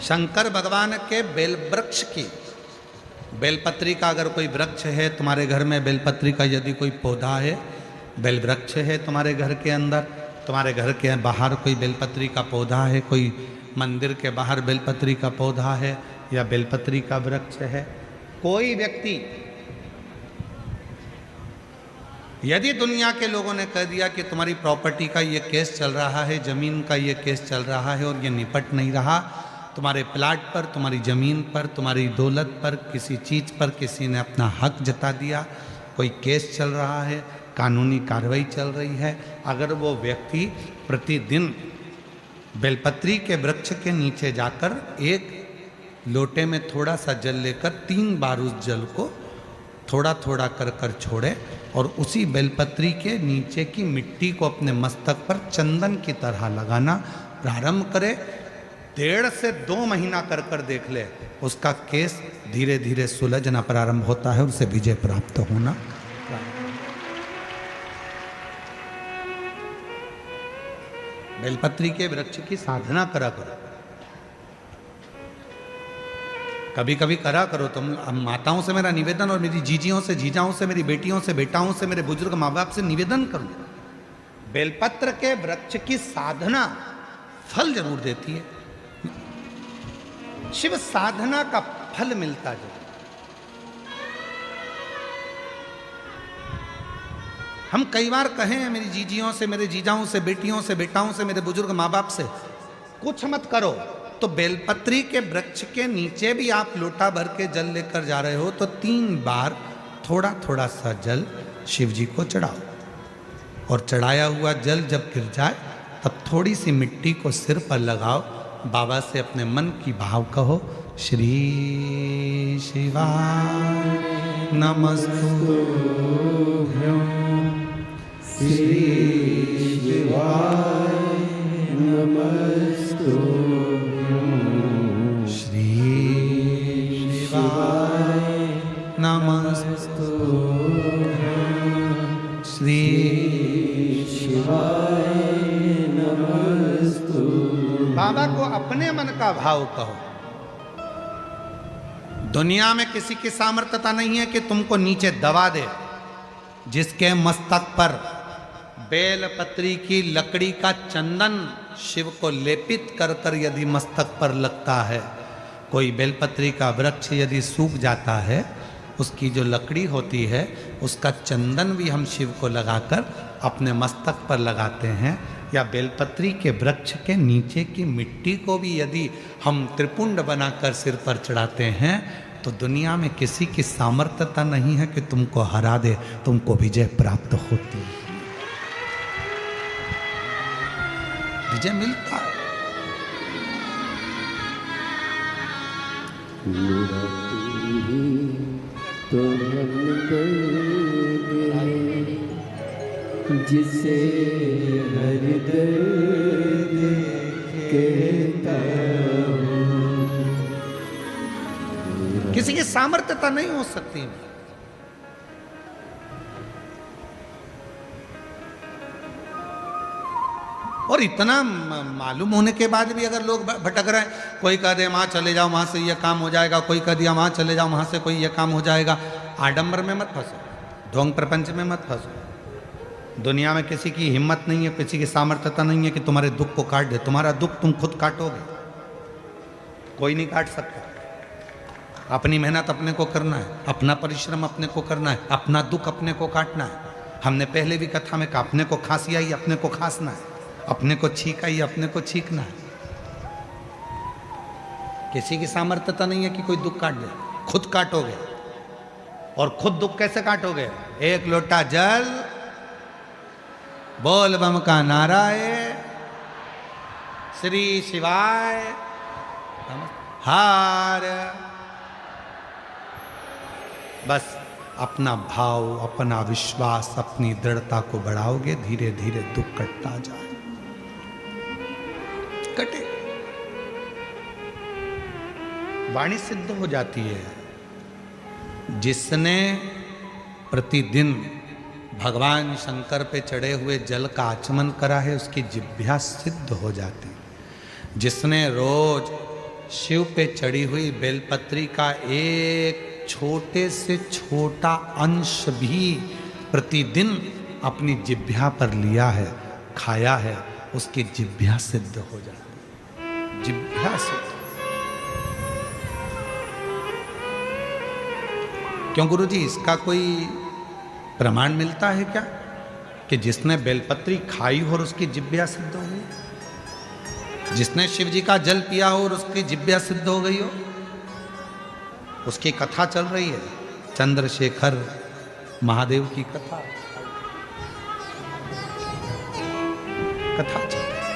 शंकर भगवान के बेल वृक्ष की, बेलपत्री का अगर कोई वृक्ष है तुम्हारे घर में, बेलपत्री का यदि कोई पौधा है, बेल वृक्ष है तुम्हारे घर के अंदर, तुम्हारे घर के बाहर कोई बेलपत्री का पौधा है, कोई मंदिर के बाहर बेलपत्री का पौधा है या बेलपत्री का वृक्ष है, कोई व्यक्ति यदि दुनिया के लोगों ने कह दिया कि तुम्हारी प्रॉपर्टी का ये केस चल रहा है, जमीन का ये केस चल रहा है और ये निपट नहीं रहा, तुम्हारे प्लाट पर, तुम्हारी ज़मीन पर, तुम्हारी दौलत पर, किसी चीज़ पर किसी ने अपना हक जता दिया, कोई केस चल रहा है, कानूनी कार्रवाई चल रही है, अगर वो व्यक्ति प्रतिदिन बेलपत्री के वृक्ष के नीचे जाकर एक लोटे में थोड़ा सा जल लेकर 3 बार उस जल को थोड़ा थोड़ा कर कर छोड़े और उसी बेलपत्री के नीचे की मिट्टी को अपने मस्तक पर चंदन की तरह लगाना प्रारंभ करे, 1.5 से 2 महीना कर कर देख ले, उसका केस धीरे धीरे सुलझना प्रारंभ होता है, उसे विजय प्राप्त होना। बेलपत्री के वृक्ष की साधना करा करो, कभी कभी करा करो तुम। माताओं से मेरा निवेदन और मेरी जीजियों से, जीजाओं से, मेरी बेटियों से, बेटाओं से, मेरे बुजुर्ग माँ बाप से निवेदन करो, बेलपत्र के वृक्ष की साधना फल जरूर देती है। शिव साधना का फल मिलता जरूर। हम कई बार कहे हैं मेरी जीजियों से, मेरे जीजाओं से, बेटियों से, बेटाओं से, मेरे बुजुर्ग माँ बाप से, कुछ मत करो, तो बेलपत्री के वृक्ष के नीचे भी आप लोटा भर के जल लेकर जा रहे हो तो 3 बार थोड़ा थोड़ा सा जल शिव जी को चढ़ाओ, और चढ़ाया हुआ जल जब गिर जाए तब थोड़ी सी मिट्टी को सिर पर लगाओ, बाबा से अपने मन की भाव कहो, श्री शिवाय नमस्तुभ्यं, श्री शिवाय नमस्तुभ्यं, श्री शिवाय नमस्तुभ्यं, श्री शिवाय नमस्तुभ्यं। बाबा को अपने मन का भाव कहो। दुनिया में किसी की सामर्थ्यता नहीं है कि तुमको नीचे दबा दे। जिसके मस्तक पर बेलपत्री की लकड़ी का चंदन शिव को लेपित कर कर यदि मस्तक पर लगता है, कोई बेलपत्री का वृक्ष यदि सूख जाता है, उसकी जो लकड़ी होती है उसका चंदन भी हम शिव को लगाकर अपने मस्तक पर लगाते हैं, या बेलपत्री के वृक्ष के नीचे की मिट्टी को भी यदि हम त्रिपुंड बनाकर सिर पर चढ़ाते हैं, तो दुनिया में किसी की सामर्थ्यता नहीं है कि तुमको हरा दे, तुमको विजय प्राप्त होती है, विजय मिलता है। तो हम जिसे हर दर्द कहता हूँ, किसी की सामर्थ्यता नहीं हो सकती। और इतना मालूम होने के बाद भी अगर लोग भटक रहे हैं, कोई कह दे वहाँ चले जाओ वहाँ से ये काम हो जाएगा, कोई कह दिया वहाँ चले जाओ वहाँ से कोई ये काम हो जाएगा। आडंबर में मत फंसो, ढोंग प्रपंच में मत फंसो। दुनिया में किसी की हिम्मत नहीं है, किसी की सामर्थ्यता नहीं है कि तुम्हारे दुख को काट दे। तुम्हारा दुख तुम खुद काटोगे, कोई नहीं काट सकता। अपनी मेहनत अपने को करना है, अपना परिश्रम अपने को करना है, अपना दुख अपने को काटना है। हमने पहले भी कथा में कहा, अपने को खांसी आई अपने को खांसना है, अपने को छींक आई अपने को छींकना है। किसी की सामर्थ्यता नहीं है कि कोई दुख काट दे, खुद काटोगे। और खुद दुख कैसे काटोगे? एक लोटा जल, बोल बम का नारा है, श्री शिवाय हार। बस अपना भाव, अपना विश्वास, अपनी दृढ़ता को बढ़ाओगे, धीरे धीरे दुख कटता जाए, कटे। वाणी सिद्ध हो जाती है। जिसने प्रतिदिन भगवान शंकर पे चढ़े हुए जल का आचमन करा है, उसकी जिह्वा सिद्ध हो जाती। जिसने रोज शिव पे चढ़ी हुई बेलपत्री का एक छोटे से छोटा अंश भी प्रतिदिन अपनी जिह्वा पर लिया है, खाया है, उसकी जिह्वा सिद्ध हो जाती। जिह्वा सिद्ध। क्यों गुरुजी, इसका कोई प्रमाण मिलता है क्या कि जिसने बेलपत्री खाई हो और उसकी जिह्वा सिद्ध हो गई? जिसने शिव जी का जल पिया हो और उसकी जिह्वा सिद्ध हो गई हो? उसकी कथा चल रही है, चंद्रशेखर महादेव की कथा चल रही है।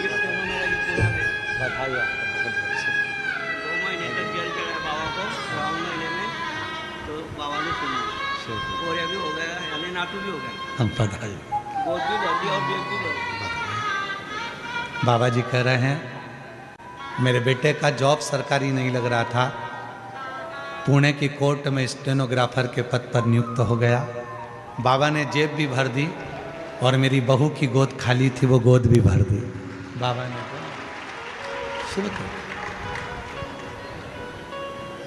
2 महीने तक जल चढ़ा बाबा को, श्रावण महीने में तो बाबा ने सुनी, कोरिया भी हो गया, यानी नाटू भी हो गया, हम बधाई, गोद भी भर दी और बेग भी भर दी। बाबा जी कह रहे हैं, मेरे बेटे का जॉब सरकारी नहीं लग रहा था, पुणे की कोर्ट में स्टेनोग्राफर के पद पर नियुक्त हो गया। बाबा ने जेब भी भर दी और मेरी बहू की गोद खाली थी, वो गोद भी भर दी। बाबा ने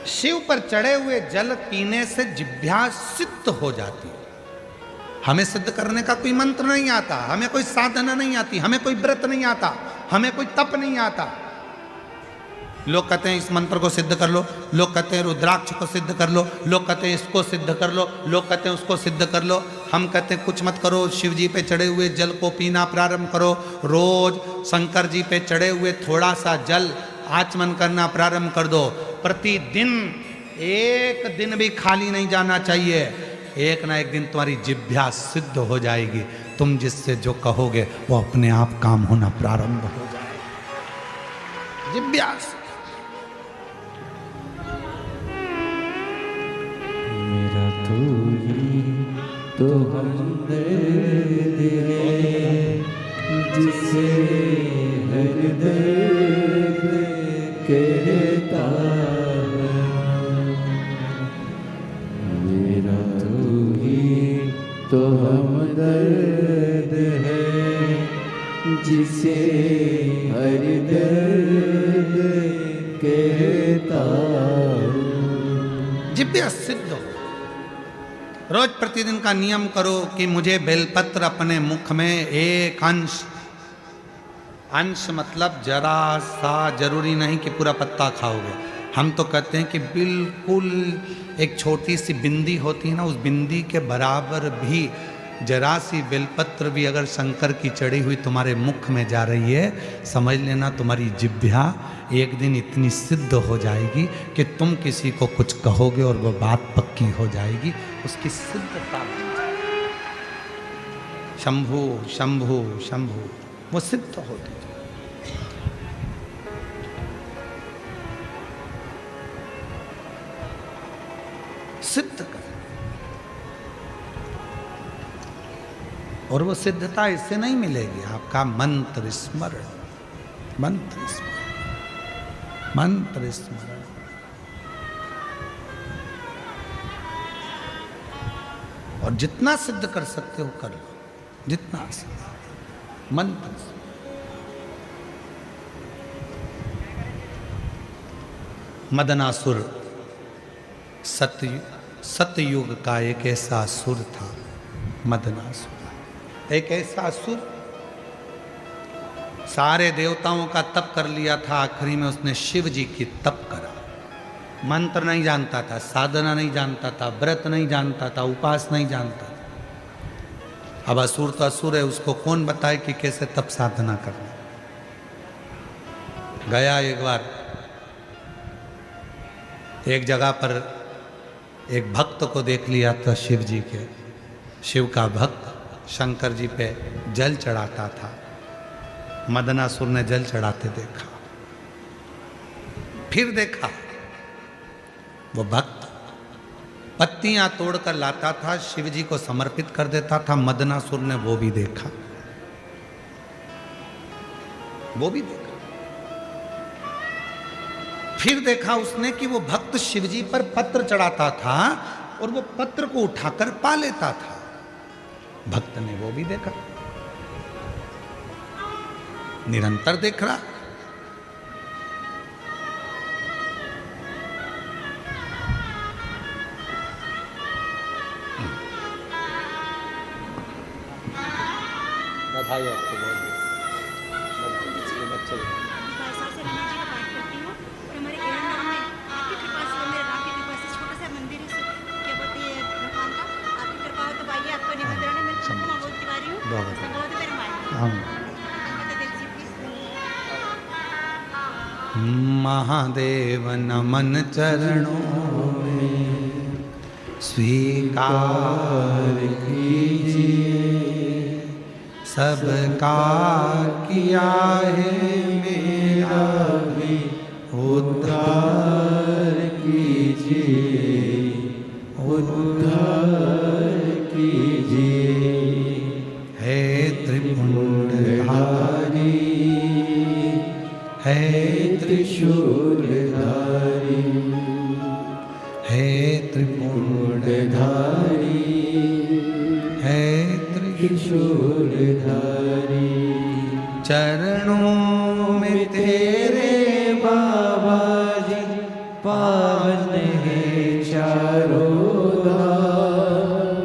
शिव पर चढ़े हुए जल पीने से जिह्वा सिद्ध हो जाती। हमें सिद्ध करने का कोई मंत्र नहीं आता, हमें कोई साधना नहीं आती, हमें कोई व्रत नहीं आता, हमें कोई तप नहीं आता। लोग कहते हैं इस मंत्र को सिद्ध कर लो, लोग कहते हैं रुद्राक्ष को सिद्ध कर लो, लोग कहते हैं इसको सिद्ध कर लो, लोग कहते हैं उसको सिद्ध कर लो। हम कहते हैं कुछ मत करो, शिव जी पे चढ़े हुए जल को पीना प्रारंभ करो। रोज शंकर जी पे चढ़े हुए थोड़ा सा जल आचमन करना प्रारंभ कर दो। प्रतिदिन एक दिन भी खाली नहीं जाना चाहिए। एक ना एक दिन तुम्हारी जिह्वा सिद्ध हो जाएगी। तुम जिससे जो कहोगे वो अपने आप काम होना प्रारंभ हो जाएगा। जिह्वा मेरा तू ही तो हमदर्द है, जिसे हर दर्द कहता है। मेरा तू ही तो हमदर्द है, जिसे हर दर्द कहता है। जिह्वा सिद्ध हो। रोज प्रतिदिन का नियम करो कि मुझे बेलपत्र अपने मुख में एक अंश मतलब जरा सा, जरूरी नहीं कि पूरा पत्ता खाओगे। हम तो कहते हैं कि बिल्कुल एक छोटी सी बिंदी होती है ना, उस बिंदी के बराबर भी जरा सी बेलपत्र भी अगर शंकर की चढ़ी हुई तुम्हारे मुख में जा रही है, समझ लेना तुम्हारी जिह्वा एक दिन इतनी सिद्ध हो जाएगी कि तुम किसी को कुछ कहोगे और वो बात पक्की हो जाएगी, उसकी सिद्धता। शंभु शंभु शंभु, वो सिद्ध होती है। सिद्ध कर, और वो सिद्धता इससे नहीं मिलेगी, आपका मंत्र स्मरण, मंत्र स्मरण, मंत्र स्मरण। और जितना सिद्ध कर सकते हो कर लो, जितना मंत्र स्मरण। मदनासुर सतयुग का एक ऐसा असुर था। मदनासुर एक ऐसा असुर सारे देवताओं का तप कर लिया था, आखिरी में उसने शिव जी की तप करा। मंत्र नहीं जानता था, साधना नहीं जानता था, व्रत नहीं जानता था, उपास नहीं जानता था। अब असुर तो असुर है, उसको कौन बताए कि कैसे तप साधना करना। गया एक बार एक जगह पर एक भक्त को देख लिया था, शिव जी के, शिव का भक्त शंकर जी पे जल चढ़ाता था। मदनासुर ने जल चढ़ाते देखा, फिर देखा वो भक्त पत्तियां तोड़कर लाता था, शिव जी को समर्पित कर देता था। मदनासुर ने वो भी देखा, वो भी देखा। फिर देखा उसने कि वो भक्त शिव जी पर पत्र चढ़ाता था और वो पत्र को उठाकर पा लेता था। भक्त ने वो भी देखा, निरंतर देख रहा। बधाई आपको बहुत बच्चे। साल से रमन जी का पाठ करती हूँ और हमारे एरंडा में आपकी कृपा से, मेरे राम की कृपा से छोटा सा मंदिर है, क्या बोलते हैं भगवान का, आपकी कृपा हो तो आइए, आपका निमंत्रण है। मैं बहुत तिवारी हूँ, संभवत मेरे मायने। महादेव नमन चरणों में स्वीकार कीजिए, सबका किया है मेरा भी उद्धार कीजिए, उद्धार कीजिए। हे त्रिपुंडधारी, हे त्रिशूलधारी, हे त्रिपुंडधारी, हे त्रिशूलधारी। चरणों में तेरे बाबा जी पावन है चारों धाम।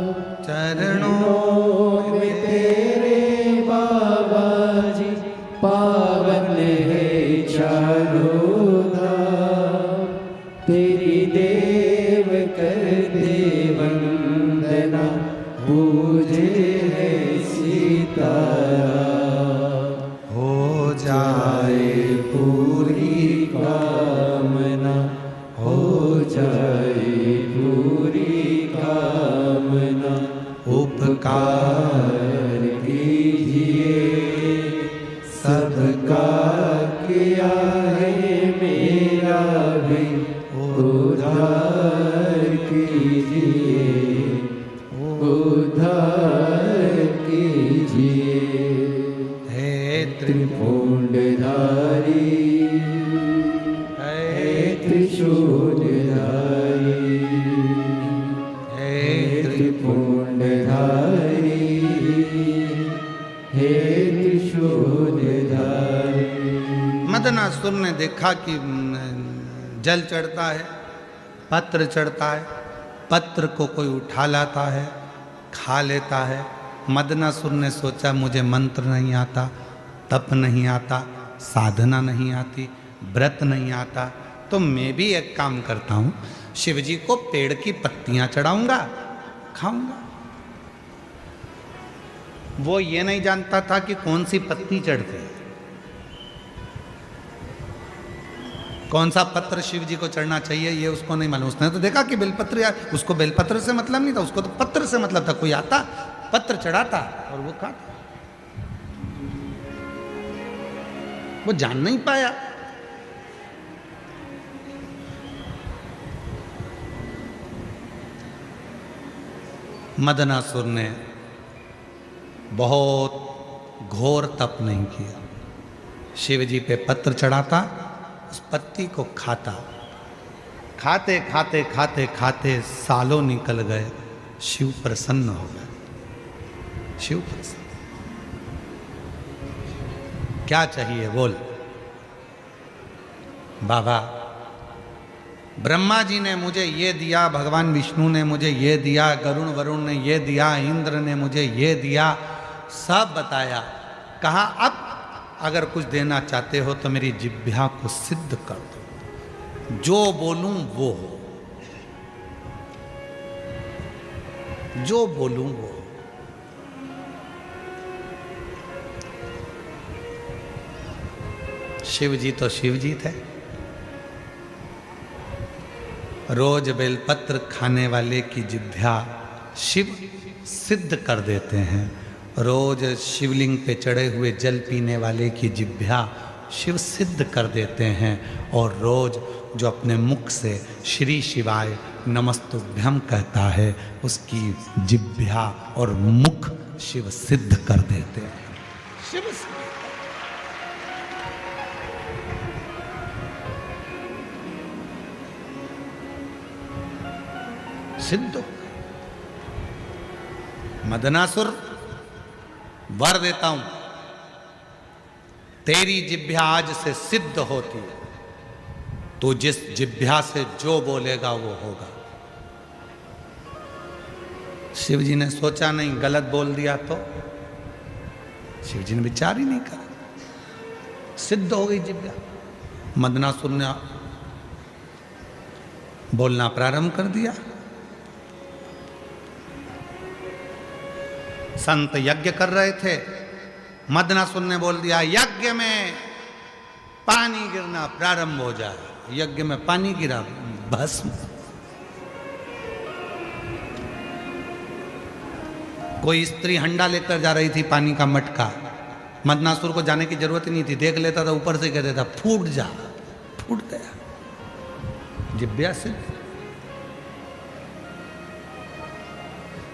चरणों में तेरे बाबा जी पावन है चारों धाम। तेरी देव कर दे वंदना, पूजे है सीताराम। हो जाए पूरी कामना, हो जाए पूरी कामना। उपकार कीजिए, सबका किया है मेरा भी उद्धार कीजिए, उद्धार कीजिए। हे त्रिपुंडधारी, हे त्रिशूलधारी, हे त्रिपुंडधारी, हे त्रिशूलधारी। मदनासुर ने देखा कि जल चढ़ता है, पत्र चढ़ता है, पत्र को कोई उठा लाता है, खा लेता है। मदनासुर ने सोचा मुझे मंत्र नहीं आता, तप नहीं आता, साधना नहीं आती, व्रत नहीं आता, तो मैं भी एक काम करता हूँ, शिवजी को पेड़ की पत्तियां चढ़ाऊंगा, खाऊंगा। वो ये नहीं जानता था कि कौन सी पत्ती चढ़ती है, कौन सा पत्र शिव जी को चढ़ना चाहिए, ये उसको नहीं मालूम। उसने तो देखा कि बेलपत्र, यार उसको बेलपत्र से मतलब नहीं था, उसको तो पत्र से मतलब था। कोई आता, पत्र चढ़ाता और वो खाता। वो जान नहीं पाया। मदनासुर ने बहुत घोर तप नहीं किया, शिव जी पे पत्र चढ़ाता, उस पत्ती को खाता। खाते खाते खाते खाते सालों निकल गए, शिव प्रसन्न हो गए। शिव प्रसन्न, क्या चाहिए बोल। बाबा ब्रह्मा जी ने मुझे ये दिया, भगवान विष्णु ने मुझे ये दिया, गरुण वरुण ने ये दिया, इंद्र ने मुझे ये दिया, सब बताया। कहा अगर कुछ देना चाहते हो तो मेरी जिह्वा को सिद्ध कर दो, जो बोलूं वो हो, जो बोलूं वो हो। शिव जी तो शिव जी थे। रोज बेलपत्र खाने वाले की जिह्वा शिव सिद्ध कर देते हैं। रोज शिवलिंग पे चढ़े हुए जल पीने वाले की जिह्वा शिव सिद्ध कर देते हैं। और रोज जो अपने मुख से श्री शिवाय नमस्तुभ्यम कहता है, उसकी जिह्वा और मुख शिव सिद्ध कर देते हैं। शिव सिद्ध। मदनासुर, वर देता हूं, तेरी जिह्वा आज से सिद्ध होती है। तो जिस जिह्वा से जो बोलेगा वो होगा। शिव जी ने सोचा नहीं गलत बोल दिया तो, शिव जी ने विचार ही नहीं करा, सिद्ध हो गई जिह्वा। मदनासुर ने बोलना प्रारंभ कर दिया। संत यज्ञ कर रहे थे, मदनासुर ने बोल दिया यज्ञ में पानी गिरना प्रारंभ हो जाए। यज्ञ में पानी गिरा, भस्म। कोई स्त्री हंडा लेकर जा रही थी पानी का मटका, मदनासुर को जाने की जरूरत ही नहीं थी, देख लेता था, ऊपर से कह देता फूट जा, फूट गया। जिह्वा से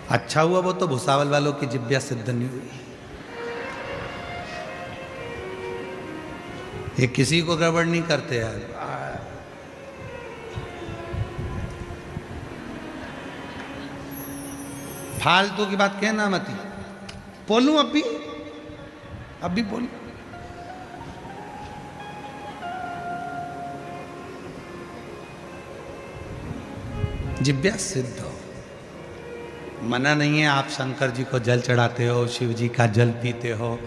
अच्छा हुआ वो तो भुसावल वालों की जिह्वा सिद्ध नहीं हुई। ये किसी को गड़बड़ नहीं करते यार। फालतू की बात कहना मत। बोलूं अभी बोलूं। जिह्वा सिद्ध हो। मना नहीं है, आप शंकर जी को जल चढ़ाते हो, शिव जी का जल पीते हो,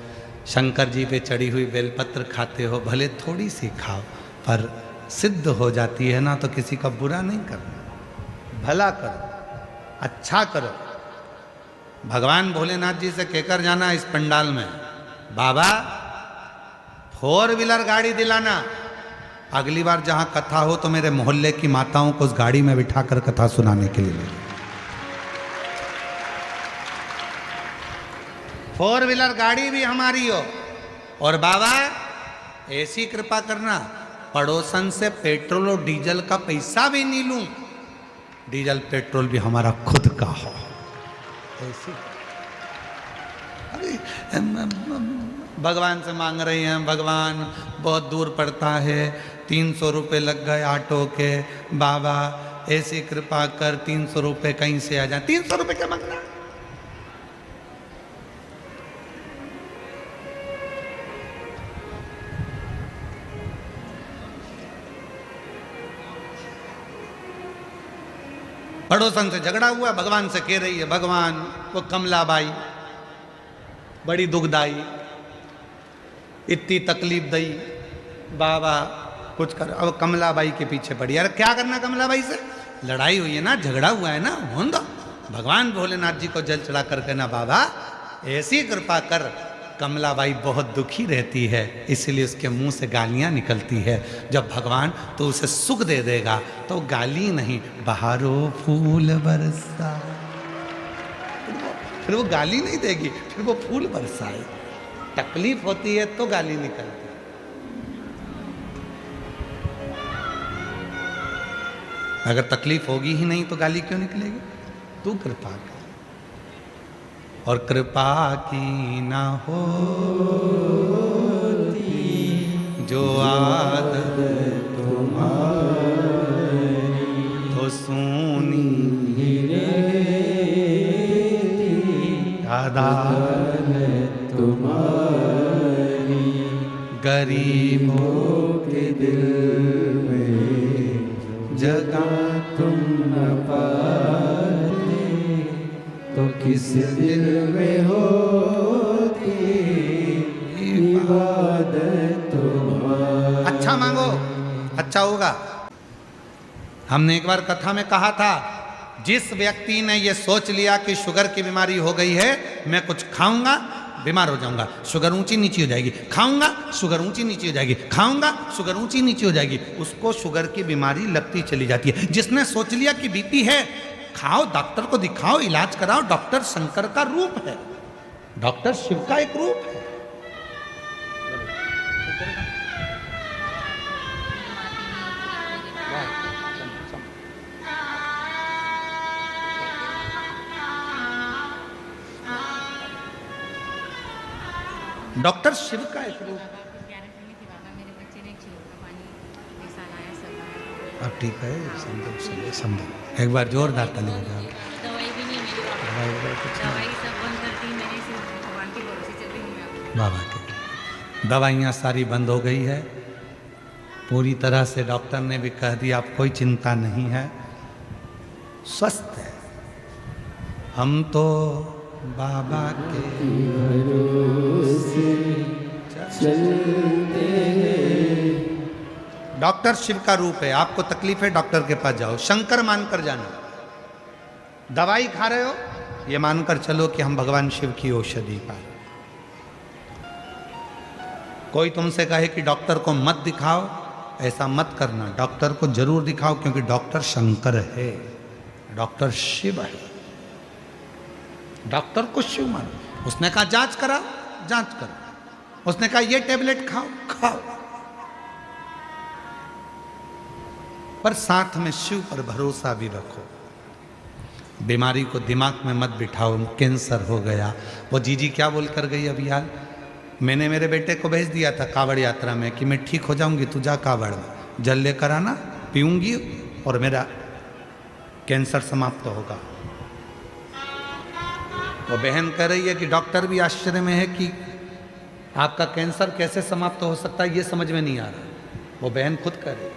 शंकर जी पे चढ़ी हुई बेलपत्र खाते हो, भले थोड़ी सी खाओ, पर सिद्ध हो जाती है ना, तो किसी का बुरा नहीं करना, भला करो, अच्छा करो। भगवान भोलेनाथ जी से कहकर जाना इस पंडाल में, बाबा 4 व्हीलर गाड़ी दिलाना, अगली बार जहां कथा हो तो मेरे मोहल्ले की माताओं को उस गाड़ी में बिठाकर कथा सुनाने के लिए ले। 4 व्हीलर गाड़ी भी हमारी हो। और बाबा ऐसी कृपा करना, पड़ोसन से पेट्रोल और डीजल का पैसा भी नहीं लूं, डीजल पेट्रोल भी हमारा खुद का हो। ऐसी भगवान से मांग रही हैं, भगवान बहुत दूर पड़ता है, 300 रुपये लग गए ऑटो के, बाबा ऐसी कृपा कर 300 रुपये कहीं से आ जाए। 300 रुपये क्या मांगना? पड़ोसन से झगड़ा हुआ, भगवान से कह रही है, भगवान वो कमलाबाई बड़ी दुखदाई, इतनी तकलीफ दई, बाबा कुछ कर। अब कमलाबाई के पीछे पड़ी। यार क्या करना कमलाबाई से? लड़ाई हुई है ना, झगड़ा हुआ है ना, होने दो। भगवान भोलेनाथ जी को जल चढ़ा कर कहना, बाबा ऐसी कृपा कर। कमलाबाई बहुत दुखी रहती है, इसलिए उसके मुंह से गालियां निकलती है। जब भगवान तो उसे सुख दे देगा तो गाली नहीं, बहारो फूल बरसा, फिर वो गाली नहीं देगी, फिर वो फूल बरसाए। तकलीफ होती है तो गाली निकलती है। अगर तकलीफ होगी ही नहीं तो गाली क्यों निकलेगी? तू कृपा कर। और कृपा की ना होती जो आदत तुम्हारी, तो सुनी अदालत तुम्हारी, गरीबों के दिल में जगह तुम न पाते, तो किस दिल में होती इबादत तुम्हारी। अच्छा मांगो, अच्छा होगा। हमने एक बार कथा में कहा था, जिस व्यक्ति ने ये सोच लिया कि शुगर की बीमारी हो गई है, मैं कुछ खाऊंगा बीमार हो जाऊंगा, शुगर ऊंची नीची हो जाएगी, खाऊंगा शुगर ऊंची नीची हो जाएगी, खाऊंगा शुगर ऊंची नीची हो जाएगी, उसको शुगर की बीमारी लगती चली जाती है। जिसने सोच लिया कि बीपी है, खाओ, डॉक्टर को दिखाओ, इलाज कराओ। डॉक्टर शंकर का रूप है, डॉक्टर शिव का एक रूप है। डॉक्टर शिव का एक रूप। अब ठीक है, समझो। एक बार जोरदार ताली बजाओ। दवाई भी नहीं मेरी दवाई सब बंद कर दी मैंने, सिर्फ भगवान के भरोसे चल रही हूँ मैं। बाबा के दवाइयाँ सारी बंद हो गई है पूरी तरह से। डॉक्टर ने भी कह दिया अब कोई चिंता नहीं है, स्वस्थ है। हम तो बाबा के भरोसे चलते हैं। डॉक्टर शिव का रूप है। आपको तकलीफ है, डॉक्टर के पास जाओ, शंकर मानकर जाना। दवाई खा रहे हो, ये मानकर चलो कि हम भगवान शिव की औषधि पा रहे। कोई तुमसे कहे कि डॉक्टर को मत दिखाओ, ऐसा मत करना। डॉक्टर को जरूर दिखाओ, क्योंकि डॉक्टर शंकर है, डॉक्टर शिव है। डॉक्टर को शिव मानो। उसने कहा जांच कराओ, जांच करो। उसने कहा ये टेबलेट खाओ, खाओ। पर साथ में शिव पर भरोसा भी रखो। बीमारी को दिमाग में मत बिठाओ। कैंसर हो गया, वो जीजी क्या बोल कर गई अभी यार, मैंने मेरे बेटे को भेज दिया था कावड़ यात्रा में कि मैं ठीक हो जाऊंगी, तू जा कावड़ में जल लेकर आना, पीऊंगी और मेरा कैंसर समाप्त होगा। वो बहन कह रही है कि डॉक्टर भी आश्चर्य में है कि आपका कैंसर कैसे समाप्त हो सकता है, ये समझ में नहीं आ रहा। वो बहन खुद कह रही,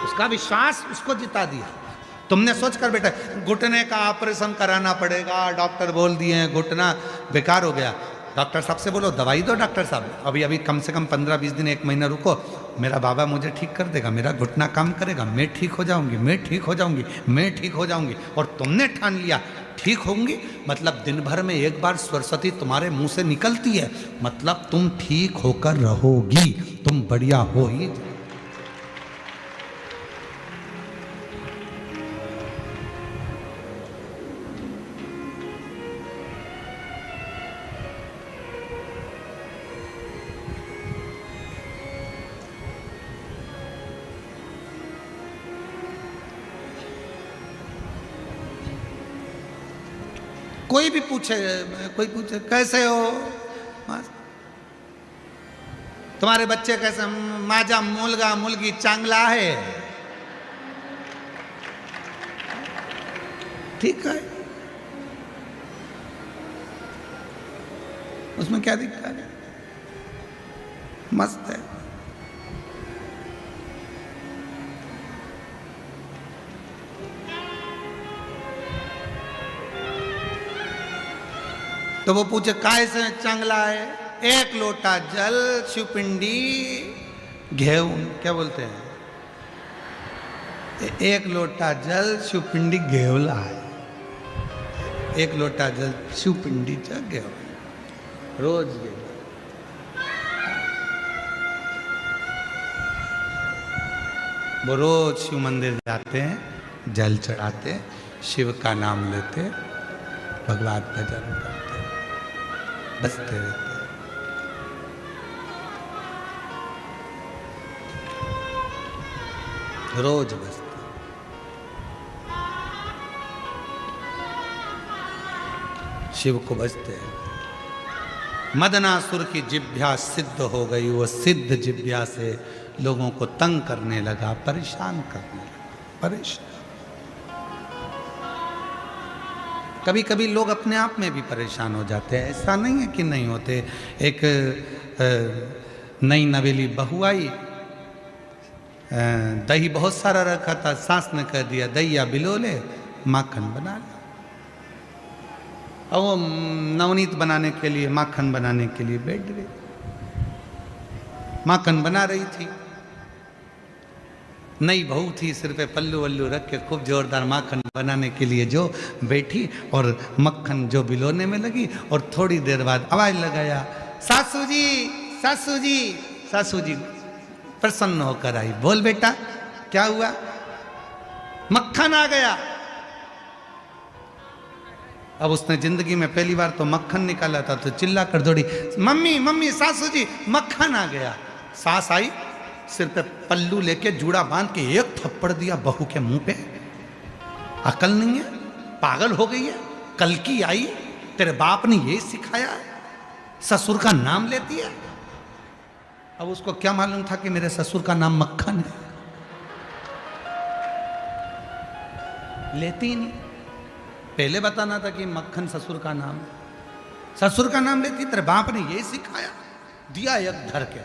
उसका विश्वास उसको जिता दिया। तुमने सोच कर बेटा घुटने का ऑपरेशन कराना पड़ेगा, डॉक्टर बोल दिए हैं घुटना बेकार हो गया। डॉक्टर साहब से बोलो दवाई दो, डॉक्टर साहब अभी अभी कम से कम 15-20 दिन 1 महीना रुको, मेरा बाबा मुझे ठीक कर देगा, मेरा घुटना काम करेगा, मैं ठीक हो जाऊंगी, मैं ठीक हो जाऊंगी, मैं ठीक हो जाऊंगी। और तुमने ठान लिया ठीक होंगी, मतलब दिन भर में एक बार सरस्वती तुम्हारे मुंह से निकलती है, मतलब तुम ठीक होकर रहोगी, तुम बढ़िया हो ही। कोई भी पूछे, कोई पूछे कैसे हो, तुम्हारे बच्चे कैसे, माझा मुलगा मुलगी चांगला है, ठीक है, उसमें क्या दिक्कत है, मस्त है। तो वो पूछे कैसे चांगला है, 1 लोटा जल शिवपिंडी घेऊन, क्या बोलते हैं, 1 लोटा जल शिवपिंडी घेवला है, 1 लोटा जल शिवपिंडी घेव रोज घेव। वो रोज शिव मंदिर जाते हैं, जल चढ़ाते, शिव का नाम लेते, भगवान भजन करते, बसते रहते। रोज बसते। शिव को बसते हैं। मदनासुर की जिभ्या सिद्ध हो गई, वो सिद्ध जिभ्या से लोगों को तंग करने लगा, परेशान करने लगा, परेशान। कभी कभी लोग अपने आप में भी परेशान हो जाते हैं, ऐसा नहीं है कि नहीं होते। एक नई नवेली बहू आई, दही बहुत सारा रखा था, सास ने कह दिया दैया बिलोले माखन बना ले। और वो नवनीत बनाने के लिए, माखन बनाने के लिए बैठ गई। माखन बना रही थी, नई बहू थी, सिर पे पल्लू वल्लू रख के खूब जोरदार माखन बनाने के लिए जो बैठी और मक्खन जो बिलोने में लगी। और थोड़ी देर बाद आवाज लगाया, सासू जी, सासू जी। सासू जी प्रसन्न होकर आई, बोल बेटा क्या हुआ? मक्खन आ गया। अब उसने जिंदगी में पहली बार तो मक्खन निकाला था, तो चिल्ला कर दौड़ी, मम्मी मम्मी सासू जी मक्खन आ गया। सास आई, सिर पे पल्लू लेके जूड़ा बांध के एक थप्पड़ दिया बहू के मुंह पे। अकल नहीं है, पागल हो गई है, कल की आई, तेरे बाप ने ये सिखाया, ससुर का नाम लेती है। अब उसको क्या मालूम था कि मेरे ससुर का नाम मक्खन है, लेती ही नहीं। पहले बताना था कि मक्खन ससुर का नाम है, ससुर का नाम लेती, तेरे बाप ने ये सिखाया, दिया एक धर के।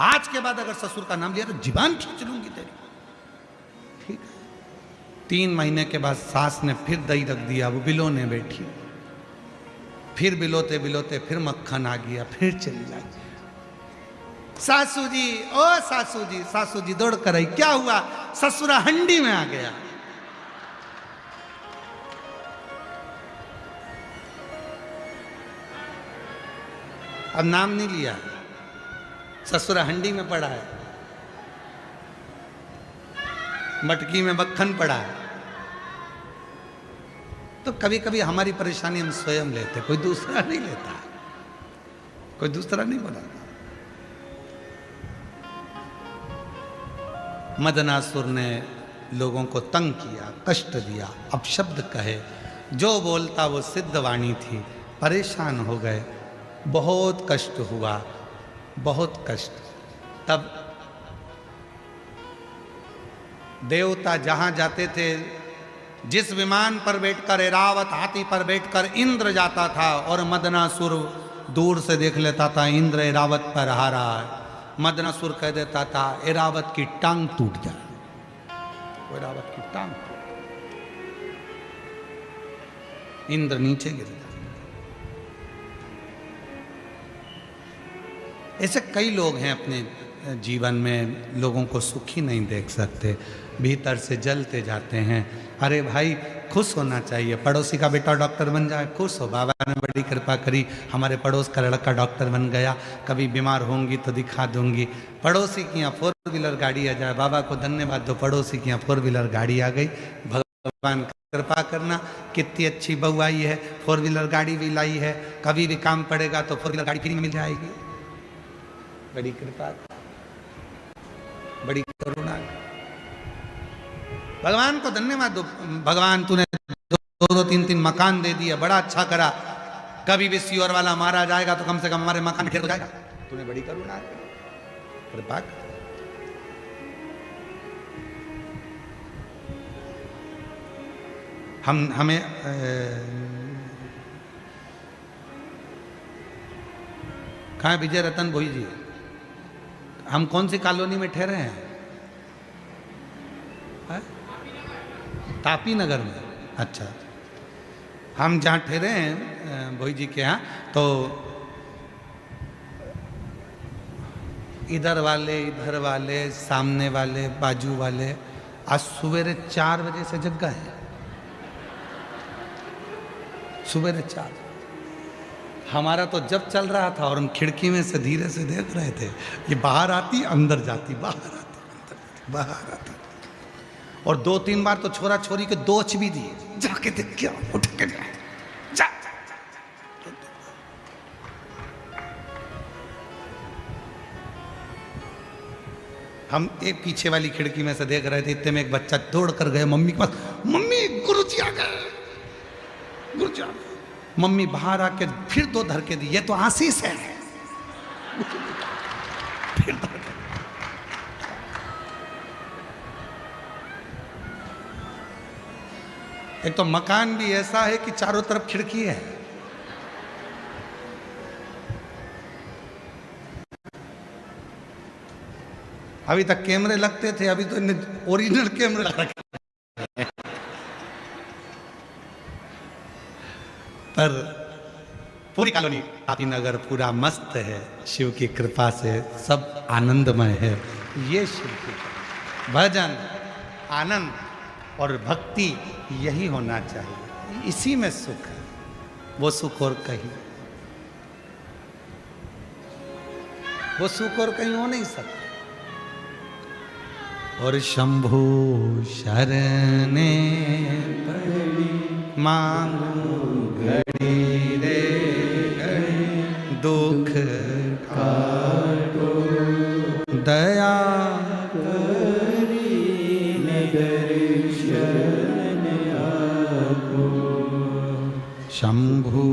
आज के बाद अगर ससुर का नाम लिया तो जीवान खींच लूंगी तेरी। ठीक है। 3 महीने के बाद सास ने फिर दही रख दिया, वो बिलोने बैठी, फिर बिलोते बिलोते फिर मक्खन आ गया, फिर चली जाती। सासू जी, ओ सासू जी। सासू जी दौड़ कर आई, क्या हुआ? ससुरा हंडी में आ गया। अब नाम नहीं लिया, ससुरा हंडी में पड़ा है, मटकी में मक्खन पड़ा है। तो कभी कभी हमारी परेशानी हम स्वयं लेते, कोई दूसरा नहीं लेता, कोई दूसरा नहीं बनाता। मदनासुर ने लोगों को तंग किया, कष्ट दिया, अपशब्द कहे, जो बोलता वो सिद्ध वाणी थी। परेशान हो गए, बहुत कष्ट हुआ, बहुत कष्ट। तब देवता जहां जाते थे, जिस विमान पर बैठकर ऐरावत हाथी पर बैठकर इंद्र जाता था और मदनासुर दूर से देख लेता था इंद्र ऐरावत पर आ रहा है, मदनासुर कह देता था ऐरावत की टांग टूट जाए, ऐरावत की टांग टूट, इंद्र नीचे गिर जाए। ऐसे कई लोग हैं अपने जीवन में, लोगों को सुखी नहीं देख सकते, भीतर से जलते जाते हैं। अरे भाई खुश होना चाहिए, पड़ोसी का बेटा डॉक्टर बन जाए, खुश हो, बाबा ने बड़ी कृपा करी, हमारे पड़ोस का लड़का डॉक्टर बन गया, कभी बीमार होंगी तो दिखा दूंगी। पड़ोसी की यहाँ 4 व्हीलर गाड़ी आ जाए, बाबा को धन्यवाद दो, पड़ोसी की यहाँ 4 व्हीलर गाड़ी आ गई, भगवान कृपा करना, कितनी अच्छी बहू आई है, 4 व्हीलर गाड़ी भी लाई है, कभी भी काम पड़ेगा तो 4 व्हीलर गाड़ी फ्री में मिल जाएगी। बड़ी कृपा, बड़ी करुणा, भगवान को धन्यवाद दो। भगवान तूने 2-2, 3-3 मकान दे दिया, बड़ा अच्छा करा, कभी भी सीवर वाला मारा जाएगा तो कम से कम हमारे मकान खेल हो जाएगा, तूने बड़ी करुणा कृपा। हमें कहाँ है विजय रतन भोई जी? हम कौन सी कॉलोनी में ठहरे हैं? तापी नगर में। अच्छा, हम जहाँ ठहरे हैं भोई जी के यहाँ, तो इधर वाले सामने वाले बाजू वाले आज सवेरे 4 बजे से जग गए हैं, सवेरे 4। हमारा तो जब चल रहा था और हम खिड़की में से धीरे से देख रहे थे, ये बाहर आती अंदर जाती, बाहर आती अंदर जाती, बाहर आती। और 2-3 बार तो छोरा छोरी के दोच भी दिए, जाके देख क्या, उठ के जा। हम एक पीछे वाली खिड़की में से देख रहे थे, इतने में एक बच्चा दौड़ कर गए मम्मी के पास, मम्मी गुरुजी आ गए, गुरुजी आ गए। मम्मी बाहर आके फिर 2 धर के दी, ये तो आशीष है, फिर धर के। एक तो मकान भी ऐसा है कि चारों तरफ खिड़की है, अभी तक कैमरे लगते थे, अभी तो ओरिजिनल कैमरे लगा रखे। पर पूरी कॉलोनी नगर पूरा मस्त है, शिव की कृपा से सब आनंदमय है। ये शिव की भजन, आनंद और भक्ति यही होना चाहिए, इसी में सुख है, वो सुख और कहीं, वो सुख और कहीं हो नहीं सकता। और शंभु शरणे पड़ी मांगू घड़ी रे घड़ी, दुख काटो दया करी दर्शन आपको। शंभु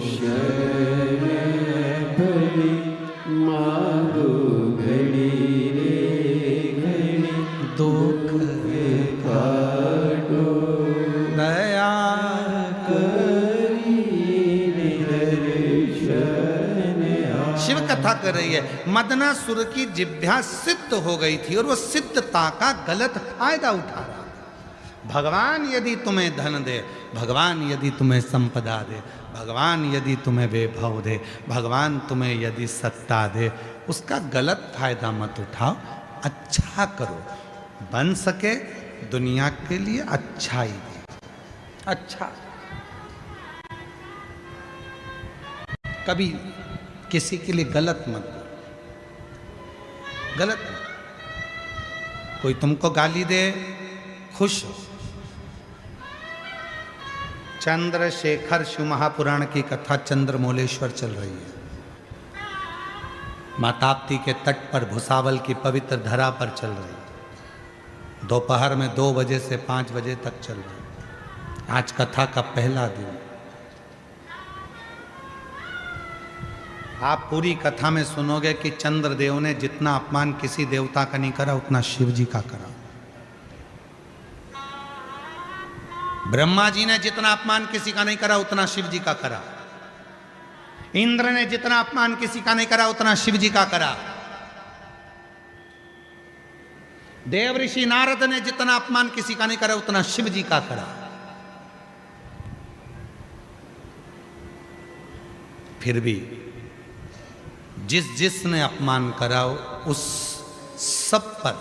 शरण पड़ी मांगो घड़ी रे घड़ी, दुख काटो दया करी दर्शन आपको। शिव कथा कर रही है। मदनासुर की जिह्वा सिद्ध हो गई थी और वो सिद्धता का गलत फायदा उठा रहा था। भगवान यदि तुम्हें धन दे, भगवान यदि तुम्हें संपदा दे, भगवान यदि तुम्हें वैभव दे, भगवान तुम्हें यदि सत्ता दे, उसका गलत फायदा मत उठाओ, अच्छा करो, बन सके दुनिया के लिए अच्छा ही दे, अच्छा। कभी किसी के लिए गलत मत बोलो, गलत मत। कोई तुमको गाली दे, खुश हो। चंद्रशेखर शिव महापुराण की कथा चंद्रमौलेश्वर चल रही है। माताप्ती के तट पर भुसावल की पवित्र धरा पर चल रही है। दोपहर में 2 बजे से 5 बजे तक चल रही है। आज कथा का पहला दिन। आप पूरी कथा में सुनोगे कि चंद्रदेव ने जितना अपमान किसी देवता का नहीं करा, उतना शिव जी का करा। ब्रह्मा जी ने जितना अपमान किसी का नहीं करा, उतना शिव जी का करा। इंद्र ने जितना अपमान किसी का नहीं करा, उतना शिव जी का करा। देव ऋषि नारद ने जितना अपमान किसी का नहीं करा, उतना शिव जी का करा। फिर भी जिसने अपमान करा, उस सब पर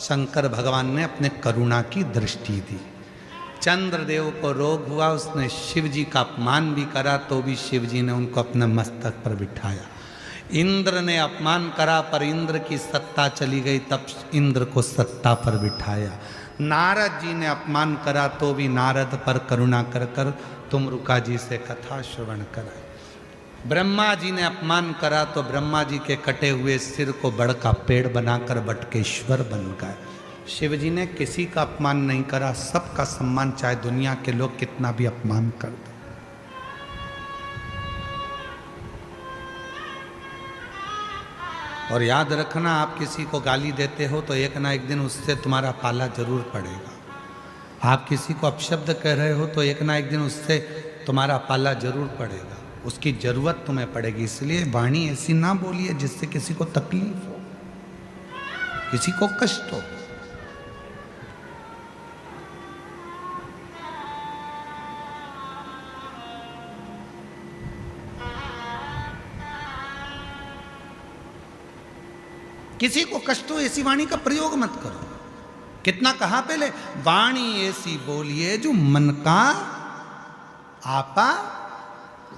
शंकर भगवान ने अपने करुणा की दृष्टि दी। चंद्रदेव को रोग हुआ, उसने शिव जी का अपमान भी करा, तो भी शिव जी ने उनको अपने मस्तक पर बिठाया। इंद्र ने अपमान करा, पर इंद्र की सत्ता चली गई, तब इंद्र को सत्ता पर बिठाया। नारद जी ने अपमान करा, तो भी नारद पर करुणा कर कर तुमरुका जी से कथा श्रवण कराई। ब्रह्मा जी ने अपमान करा, तो ब्रह्मा जी के कटे हुए सिर को बड़का पेड़ बनाकर बटकेश्वर बन गए। शिव जी ने किसी का अपमान नहीं करा, सबका सम्मान, चाहे दुनिया के लोग कितना भी अपमान कर दे। और याद रखना, आप किसी को गाली देते हो तो एक ना एक दिन उससे तुम्हारा पाला जरूर पड़ेगा। आप किसी को अपशब्द कह रहे हो तो एक ना एक दिन उससे तुम्हारा पाला जरूर पड़ेगा, उसकी जरूरत तुम्हें पड़ेगी। इसलिए वाणी ऐसी ना बोलिए जिससे किसी को तकलीफ हो, किसी को कष्ट हो। किसी को कष्ट हो ऐसी वाणी का प्रयोग मत करो। कितना कहा पहले, वाणी ऐसी बोलिए जो मन का आपा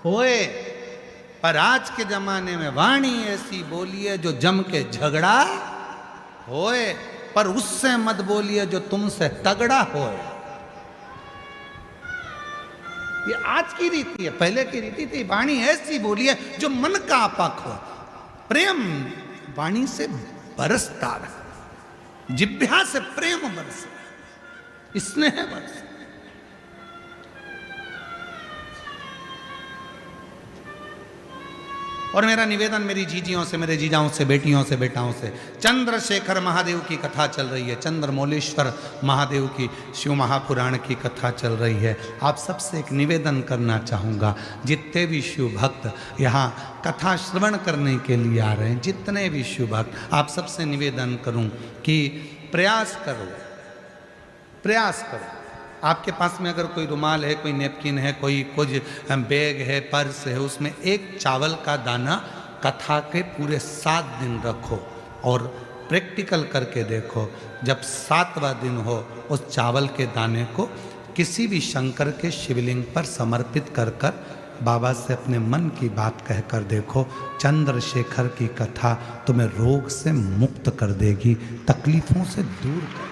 होए। पर आज के जमाने में वाणी ऐसी बोलिए जो जम के झगड़ा होए, पर उससे मत बोलिए जो तुमसे तगड़ा होए। ये आज की रीति है, पहले की रीति थी वाणी ऐसी बोलिए जो मन का आपा हो। प्रेम वाणी से बरसता रहे, जिह्वा से प्रेम बरसे, स्नेह बरसे। और मेरा निवेदन मेरी जीजियों से, मेरे जीजाओं से, बेटियों से, बेटाओं से, चंद्रशेखर महादेव की कथा चल रही है, चंद्रमौलेश्वर महादेव की शिव महापुराण की कथा चल रही है। आप सबसे एक निवेदन करना चाहूँगा, जितने भी शिव भक्त यहाँ कथा श्रवण करने के लिए आ रहे हैं, जितने भी शिव भक्त, आप सबसे निवेदन करूँ कि प्रयास करो, आपके पास में अगर कोई रुमाल है, कोई नैपकिन है, कोई कुछ बैग है, पर्स है, उसमें एक चावल का दाना कथा के पूरे 7 दिन रखो और प्रैक्टिकल करके देखो। जब 7वां दिन हो, उस चावल के दाने को किसी भी शंकर के शिवलिंग पर समर्पित कर कर बाबा से अपने मन की बात कहकर देखो। चंद्रशेखर की कथा तुम्हें रोग से मुक्त कर देगी, तकलीफों से दूर कर,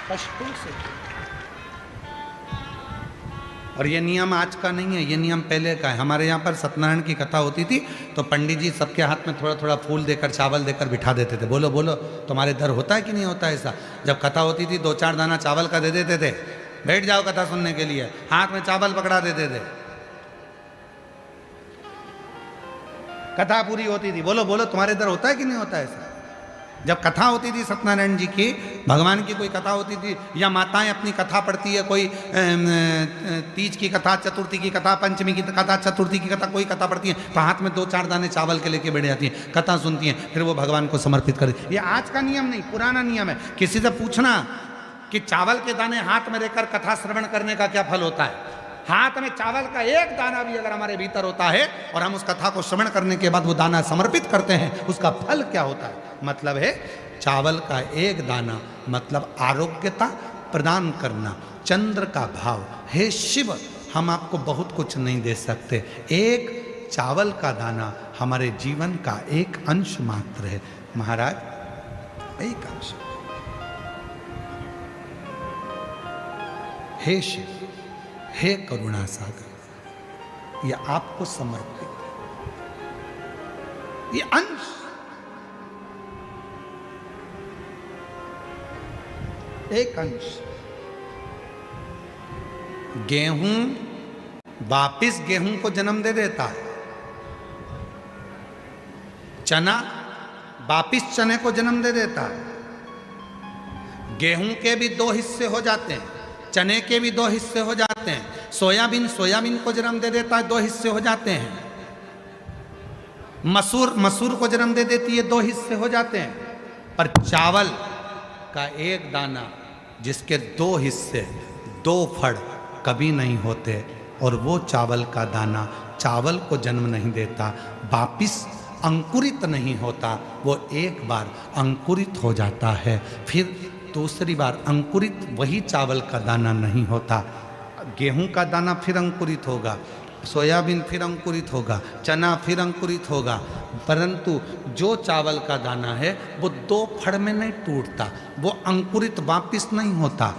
कष्टों से। और ये नियम आज का नहीं है, ये नियम पहले का है। हमारे यहाँ पर सत्यनारायण की कथा होती थी तो पंडित जी सबके हाथ में थोड़ा थोड़ा फूल देकर, चावल देकर बिठा देते थे। बोलो बोलो, तुम्हारे दर होता है कि नहीं होता ऐसा? जब कथा होती थी 2-4 दाना चावल का दे देते थे, बैठ जाओ कथा सुनने के लिए, हाथ में चावल पकड़ा देते थे, कथा पूरी होती थी। बोलो बोलो, तुम्हारे इधर होता है कि नहीं होता है ऐसा? जब कथा होती थी सत्यनारायण जी की, भगवान की कोई कथा होती थी, या माताएं अपनी कथा पढ़ती है, कोई तीज की कथा, चतुर्थी की कथा, पंचमी की कथा, चतुर्थी की कथा, कोई कथा पढ़ती है तो हाथ में 2-4 दाने चावल के लेके बैठ जाती हैं, कथा सुनती हैं, फिर वो भगवान को समर्पित कर। ये आज का नियम नहीं, पुराना नियम है। किसी से पूछना कि चावल के दाने हाथ में लेकर कथा श्रवण करने का क्या फल होता है? हाथ में चावल का एक दाना भी अगर हमारे भीतर होता है और हम उस कथा को श्रवण करने के बाद वो दाना समर्पित करते हैं, उसका फल क्या होता है? मतलब है चावल का एक दाना मतलब आरोग्यता प्रदान करना, चंद्र का भाव। हे शिव, हम आपको बहुत कुछ नहीं दे सकते, एक चावल का दाना हमारे जीवन का एक अंश मात्र है महाराज, एक अंश। हे शिव, हे करुणा सागर, यह आपको समर्पित है, ये अंश। एक अंश। गेहूं वापिस गेहूं को जन्म दे देता है, चना वापिस चने को जन्म दे देता है। गेहूं के भी 2 हिस्से हो जाते हैं, चने के भी 2 हिस्से हो जाते हैं, सोयाबीन को जन्म दे देता है, 2 हिस्से हो जाते हैं। मसूर को जन्म दे देती है, 2 हिस्से हो जाते हैं। पर चावल का एक दाना जिसके 2 हिस्से, 2 फड़ कभी नहीं होते, और वो चावल का दाना चावल को जन्म नहीं देता, वापिस अंकुरित नहीं होता, वो एक बार अंकुरित हो जाता है, फिर दूसरी बार अंकुरित वही चावल का दाना नहीं होता। गेहूं का दाना फिर अंकुरित होगा, सोयाबीन फिर अंकुरित होगा, चना फिर अंकुरित होगा, परंतु जो चावल का दाना है वो 2 फड़ में नहीं टूटता, वो अंकुरित वापिस नहीं होता।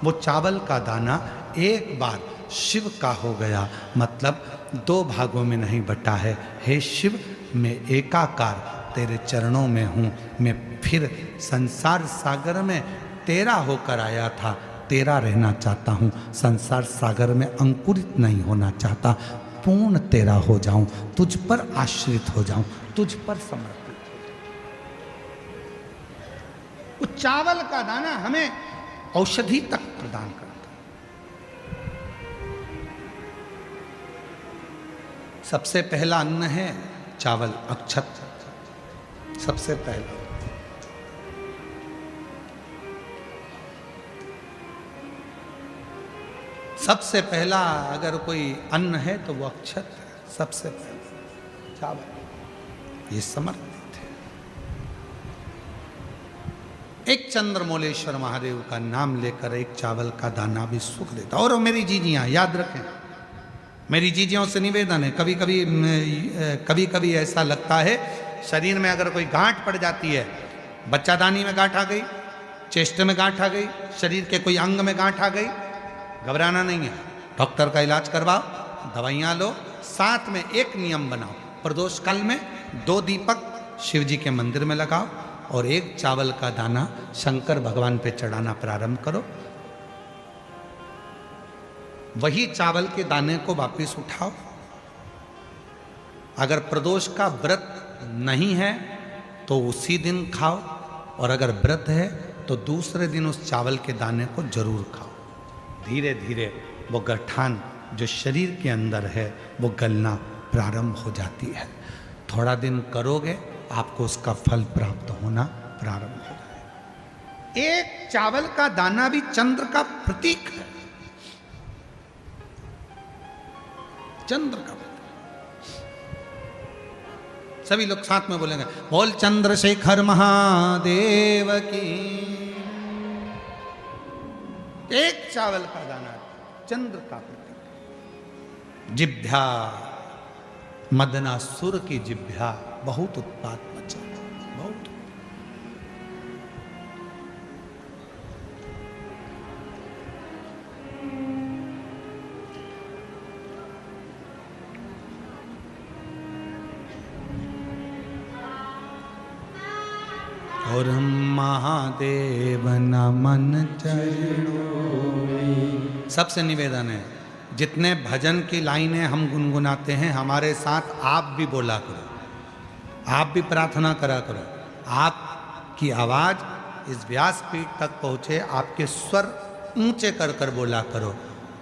वो चावल का दाना एक बार शिव का हो गया, मतलब 2 भागों में नहीं बटा है। हे शिव, मैं एकाकार तेरे चरणों में हूँ, मैं फिर संसार सागर में तेरा होकर आया था, तेरा रहना चाहता हूँ, संसार सागर में अंकुरित नहीं होना चाहता, पूर्ण तेरा हो जाऊं, तुझ पर आश्रित हो जाऊं, तुझ पर समर्पित हो जाऊं। वो चावल का दाना हमें औषधि तक प्रदान करता है। सबसे पहला अन्न है चावल, अक्षत, सबसे पहला। सबसे पहला अगर कोई अन्न है तो वो अक्षत है, सबसे पहला चावल, ये समर्पित है। एक चंद्रमौलेश्वर महादेव का नाम लेकर एक चावल का दाना भी सुख देता। और मेरी जीजियां याद रखें, मेरी जीजियों से निवेदन है, कभी कभी ऐसा लगता है शरीर में अगर कोई गांठ पड़ जाती है, बच्चादानी में गांठ आ गई, चेस्ट में गांठ आ गई, शरीर के कोई अंग में गांठ आ गई, घबराना नहीं है, डॉक्टर का इलाज करवाओ, दवाइयाँ लो, साथ में एक नियम बनाओ, प्रदोष काल में 2 दीपक शिव जी के मंदिर में लगाओ और एक चावल का दाना शंकर भगवान पे चढ़ाना प्रारंभ करो। वही चावल के दाने को वापस उठाओ। अगर प्रदोष का व्रत नहीं है तो उसी दिन खाओ, और अगर व्रत है तो दूसरे दिन उस चावल के दाने को जरूर खाओ। धीरे धीरे वो गठान जो शरीर के अंदर है वो गलना प्रारंभ हो जाती है। थोड़ा दिन करोगे, आपको उसका फल प्राप्त होना प्रारंभ हो जाएगा। एक चावल का दाना भी चंद्र का प्रतीक है, चंद्र का प्रतीक। सभी लोग साथ में बोलेंगे, बोल चंद्रशेखर महादेव की। एक चावल का दाना चंद्र का प्रतीक। जिभ्या, मदनासुर की जिभ्या बहुत उत्पात मचा, बहुत। और हम महादेव नमन चरणों में। सबसे निवेदन है, जितने भजन की लाइनें हम गुनगुनाते हैं हमारे साथ आप भी बोला करो, आप भी प्रार्थना करा करो। आपकी आवाज़ इस व्यासपीठ तक पहुँचे, आपके स्वर ऊंचे कर कर बोला करो,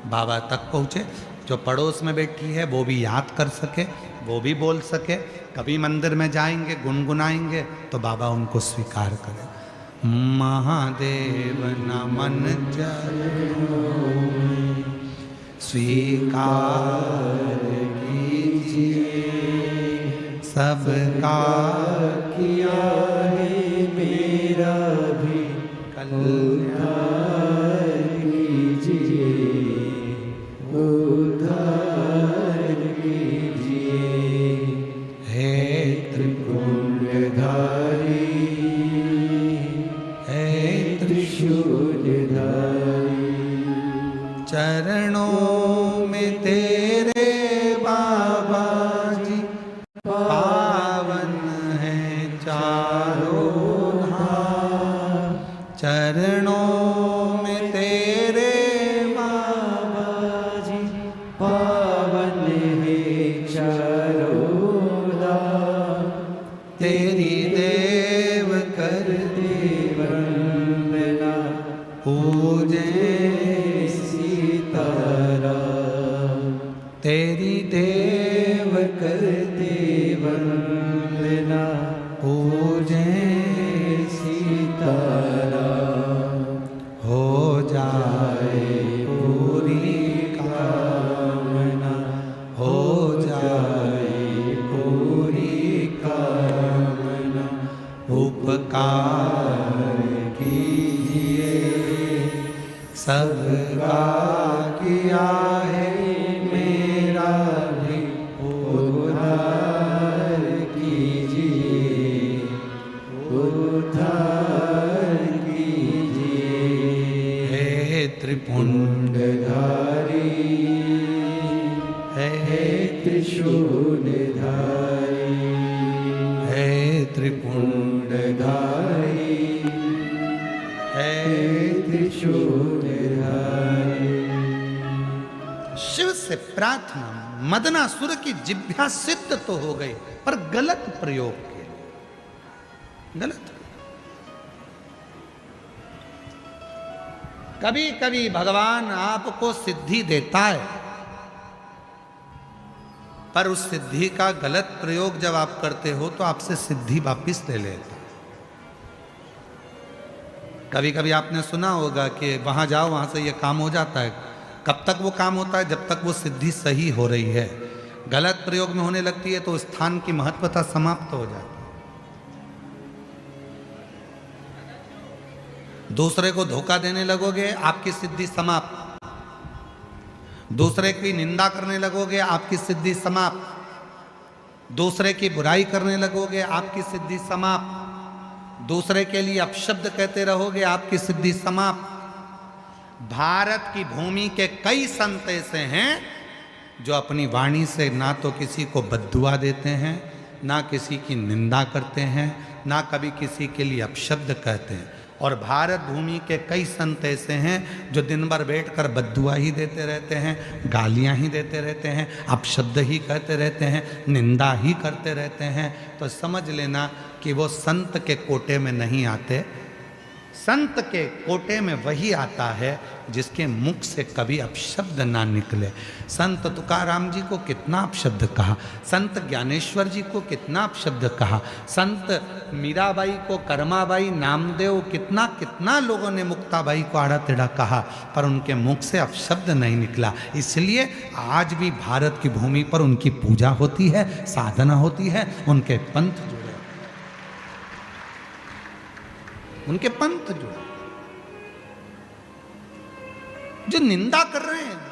बाबा तक पहुँचे। जो पड़ोस में बैठी है वो भी याद कर सके, वो भी बोल सके। कभी मंदिर में जाएंगे, गुनगुनाएंगे तो बाबा उनको स्वीकार करें। महादेव नमन चरणों में स्वीकार कीजिए, सबका किया है मेरा भी कल्याण कीजिए, उद्धार कीजिए। हे त्रिपुंडधारी, हे त्रिशूलधारी, चरणों में तेरे बाबा जी पावन है चारों धाम। चरणों में तेरे बाबा जी पावन है चारों धाम। तेरी देव कर वंदना पूजे सीताराम। तेरी देव करते वंदना पूजे सीताराम। हो जाए पूरी कामना हो जाए पूरी कामना। उपकार कीजिए, सबका किया है मेरा भी उद्धार कीजिए, उद्धार कीजिए। हे त्रिपुंडधारी, हे हे त्रिशूलधारी, हे त्रिपुंडधारी, हे हे त्रिशूलधारी। शिव से प्रार्थना, मदनासुर की जिभ्या सिद्ध तो हो गई पर गलत प्रयोग के, गलत। कभी कभी भगवान आपको सिद्धि देता है, पर उस सिद्धि का गलत प्रयोग जब आप करते हो तो आपसे सिद्धि वापिस ले लेता। कभी कभी आपने सुना होगा कि वहां जाओ वहां से ये काम हो जाता है। कब तक वो काम होता है? जब तक वो सिद्धि सही हो रही है। गलत प्रयोग में होने लगती है तो स्थान की महत्वता समाप्त हो जाती है। दूसरे को धोखा देने लगोगे, आपकी सिद्धि समाप्त। दूसरे की निंदा करने लगोगे, आपकी सिद्धि समाप्त। दूसरे की बुराई करने लगोगे, आपकी सिद्धि समाप्त। दूसरे के लिए अपशब्द कहते रहोगे, आपकी सिद्धि समाप्त। भारत की भूमि के कई संत ऐसे हैं जो अपनी वाणी से ना तो किसी को बद्दुआ देते हैं, ना किसी की निंदा करते हैं, ना कभी किसी के लिए अपशब्द कहते हैं। और भारत भूमि के कई संत ऐसे हैं जो दिन भर बैठकर बद्दुआ ही देते रहते हैं, गालियां ही देते रहते हैं, अपशब्द ही कहते रहते हैं, निंदा ही करते रहते हैं। तो समझ लेना कि वो संत के कोटे में नहीं आते। संत के कोटे में वही आता है जिसके मुख से कभी अपशब्द ना निकले। संत तुकाराम जी को कितना अपशब्द कहा, संत ज्ञानेश्वर जी को कितना अपशब्द कहा, संत मीराबाई को, कर्माबाई, नामदेव, कितना कितना लोगों ने मुक्ताबाई को आड़ा टेढ़ा कहा, पर उनके मुख से अपशब्द नहीं निकला। इसलिए आज भी भारत की भूमि पर उनकी पूजा होती है, साधना होती है, उनके पंथ जुड़े, उनके पंथ जुड़े। जो निंदा कर रहे हैं,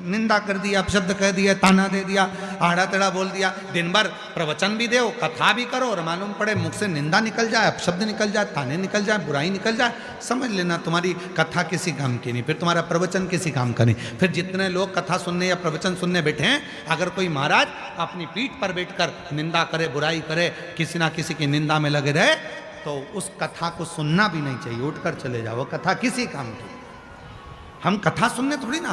निंदा कर दिया, अपशब्द कह दिया, ताना दे दिया, आड़ा टेढ़ा बोल दिया, दिन भर प्रवचन भी दो, कथा भी करो और मालूम पड़े मुख से निंदा निकल जाए, अपशब्द निकल जाए, ताने निकल जाए, बुराई निकल जाए, समझ लेना तुम्हारी कथा किसी काम की नहीं, फिर तुम्हारा प्रवचन किसी काम का नहीं। फिर जितने लोग कथा सुनने या प्रवचन सुनने बैठे हैं, अगर कोई महाराज अपनी पीठ पर बैठकर निंदा करे, बुराई करे, किसी ना किसी की निंदा में लगे रहे, तो उस कथा को सुनना भी नहीं चाहिए, उठकर चले जाओ। वो कथा किसी काम की। हम कथा सुनने थोड़ी ना,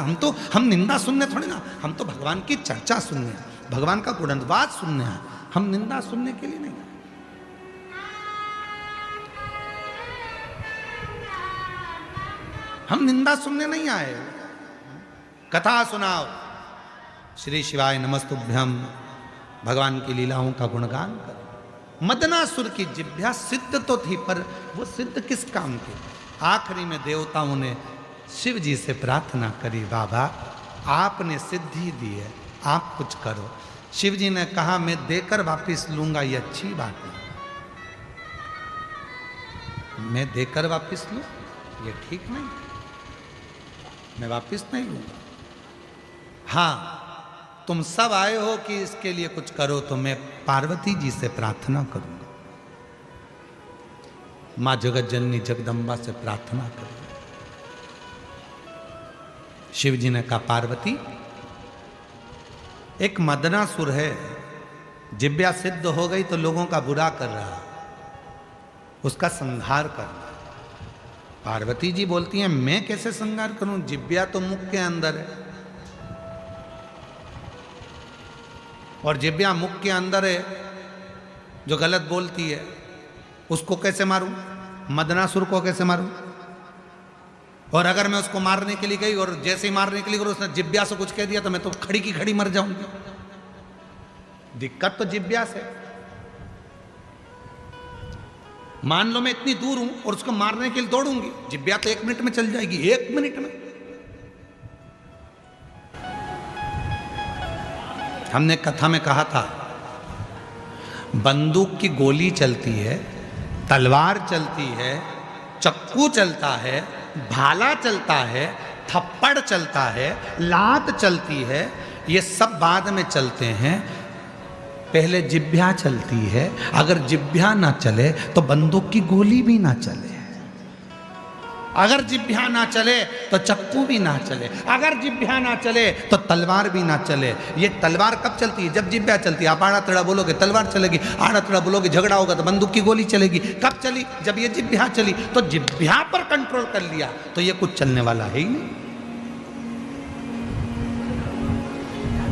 हम निंदा सुनने थोड़ी ना, हम तो भगवान की चर्चा सुनने हैं, भगवान का गुणवाद सुनने हैं, हम निंदा सुनने के लिए नहीं। हम निंदा सुनने नहीं आए, कथा सुनाओ, श्री शिवाय नमस्तुभ्यम, भगवान की लीलाओं का गुणगान करो। मदनासुर की जिह्वा सिद्ध तो थी, पर वो सिद्ध किस काम की? आखिरी में देवताओं ने शिव जी से प्रार्थना करी, बाबा आपने सिद्धि दी है, आप कुछ करो। शिव जी ने कहा मैं देकर वापस लूंगा, ये अच्छी बात नहीं, मैं देकर वापस लूं ये ठीक नहीं, मैं वापस नहीं लूंगा। हाँ तुम सब आए हो कि इसके लिए कुछ करो, तो मैं पार्वती जी से प्रार्थना करूंगा, मां जगत जननी जगदम्बा से प्रार्थना करूंगा। शिव जी ने कहा पार्वती, एक मदनासुर है, जिह्वा सिद्ध हो गई तो लोगों का बुरा कर रहा, उसका संहार करना। पार्वती जी बोलती हैं मैं कैसे संहार करूं, जिह्वा तो मुख के अंदर है, और जिह्वा मुख के अंदर है, जो गलत बोलती है उसको कैसे मारूं, मदनासुर को कैसे मारूं? और अगर मैं उसको मारने के लिए गई और जैसे ही मारने के लिए गई उसने जिह्वा से कुछ कह दिया तो मैं तो खड़ी की खड़ी मर जाऊंगी। दिक्कत तो जिह्वा से। मान लो मैं इतनी दूर हूं और उसको मारने के लिए दौड़ूंगी, जिह्वा तो 1 मिनट में चल जाएगी, 1 मिनट में। हमने कथा में कहा था बंदूक की गोली चलती है, तलवार चलती है, चक्कू चलता है, भाला चलता है, थप्पड़ चलता है, लात चलती है, ये सब बाद में चलते हैं, पहले जिह्वा चलती है। अगर जिह्वा ना चले तो बंदूक की गोली भी ना चले, अगर जिह्वा ना चले तो चक्कू भी ना चले, अगर जिह्वा ना चले तो तलवार भी ना चले। ये तलवार कब चलती है? जब जिह्वा चलती है। आप आड़ा टेढ़ा बोलोगे तलवार चलेगी, आड़ा टेढ़ा बोलोगे झगड़ा होगा तो बंदूक की गोली चलेगी। कब चली? जब ये जिह्वा चली। तो जिह्वा पर कंट्रोल कर लिया तो ये कुछ चलने वाला है ही नहीं।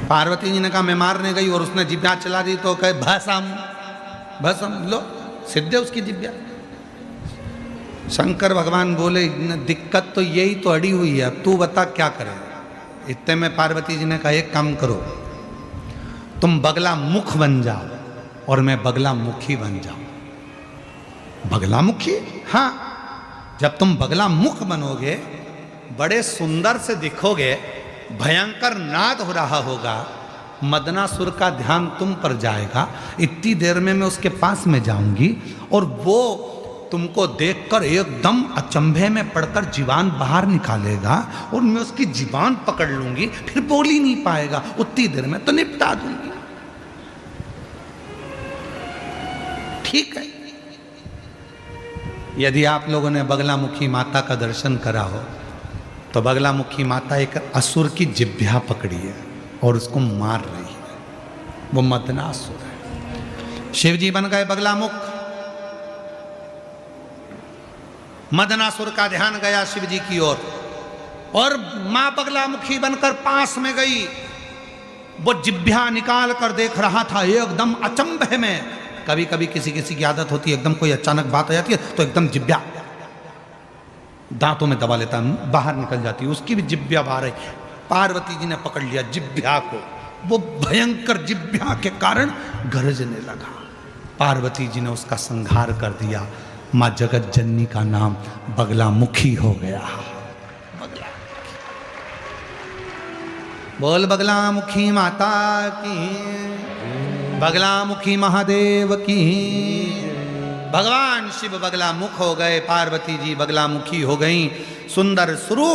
पार्वती जी ने कहा मैं मारने गई और उसने जिह्वा चला दी तो कहे भस्म भस्म, लो सिद्ध है उसकी जिह्वा। शंकर भगवान बोले दिक्कत तो यही तो अड़ी हुई है, अब तू बता क्या करे। इतने में पार्वती जी ने कहा एक काम करो, तुम बगला मुख बन जाओ और मैं बगला मुखी बन जाऊं। बगला मुखी? हाँ, जब तुम बगला मुख बनोगे, बड़े सुंदर से दिखोगे, भयंकर नाद हो रहा होगा, मदनासुर का ध्यान तुम पर जाएगा। इतनी देर में मैं उसके पास में जाऊंगी और वो तुमको देखकर एकदम अचंभे में पड़कर जीवान बाहर निकालेगा और मैं उसकी जीवान पकड़ लूंगी, फिर बोल ही नहीं पाएगा, उतनी देर में तो निपटा दूंगी। ठीक है? यदि आप लोगों ने बगलामुखी माता का दर्शन करा हो तो बगलामुखी माता एक असुर की जिह्वा पकड़ी है और उसको मार रही है, वो मदनासुर है। शिव जी बन गए बगलामुख, मदनासुर का ध्यान गया शिव जी की ओर और मां बगलामुखी बनकर पास में गई। वो जिह्वा निकाल कर देख रहा था एकदम अचंभे में। कभी कभी किसी किसी की आदत होती है, एकदम कोई अचानक बात आ जाती है तो एकदम जिह्वा दांतों में दबा लेता, बाहर निकल जाती, उसकी भी जिब्या बाहर है। पार्वती जी ने पकड़ लिया जिब्या को, वो भयंकर जिब्या के कारण गरजने लगा। पार्वती जी ने उसका संहार कर दिया। माँ जगत जननी का नाम बगलामुखी हो गया। बोल बगलामुखी माता की, बगलामुखी महादेव की। भगवान शिव बगलामुख हो गए, पार्वती जी बगलामुखी हो गई। सुंदर स्वरूप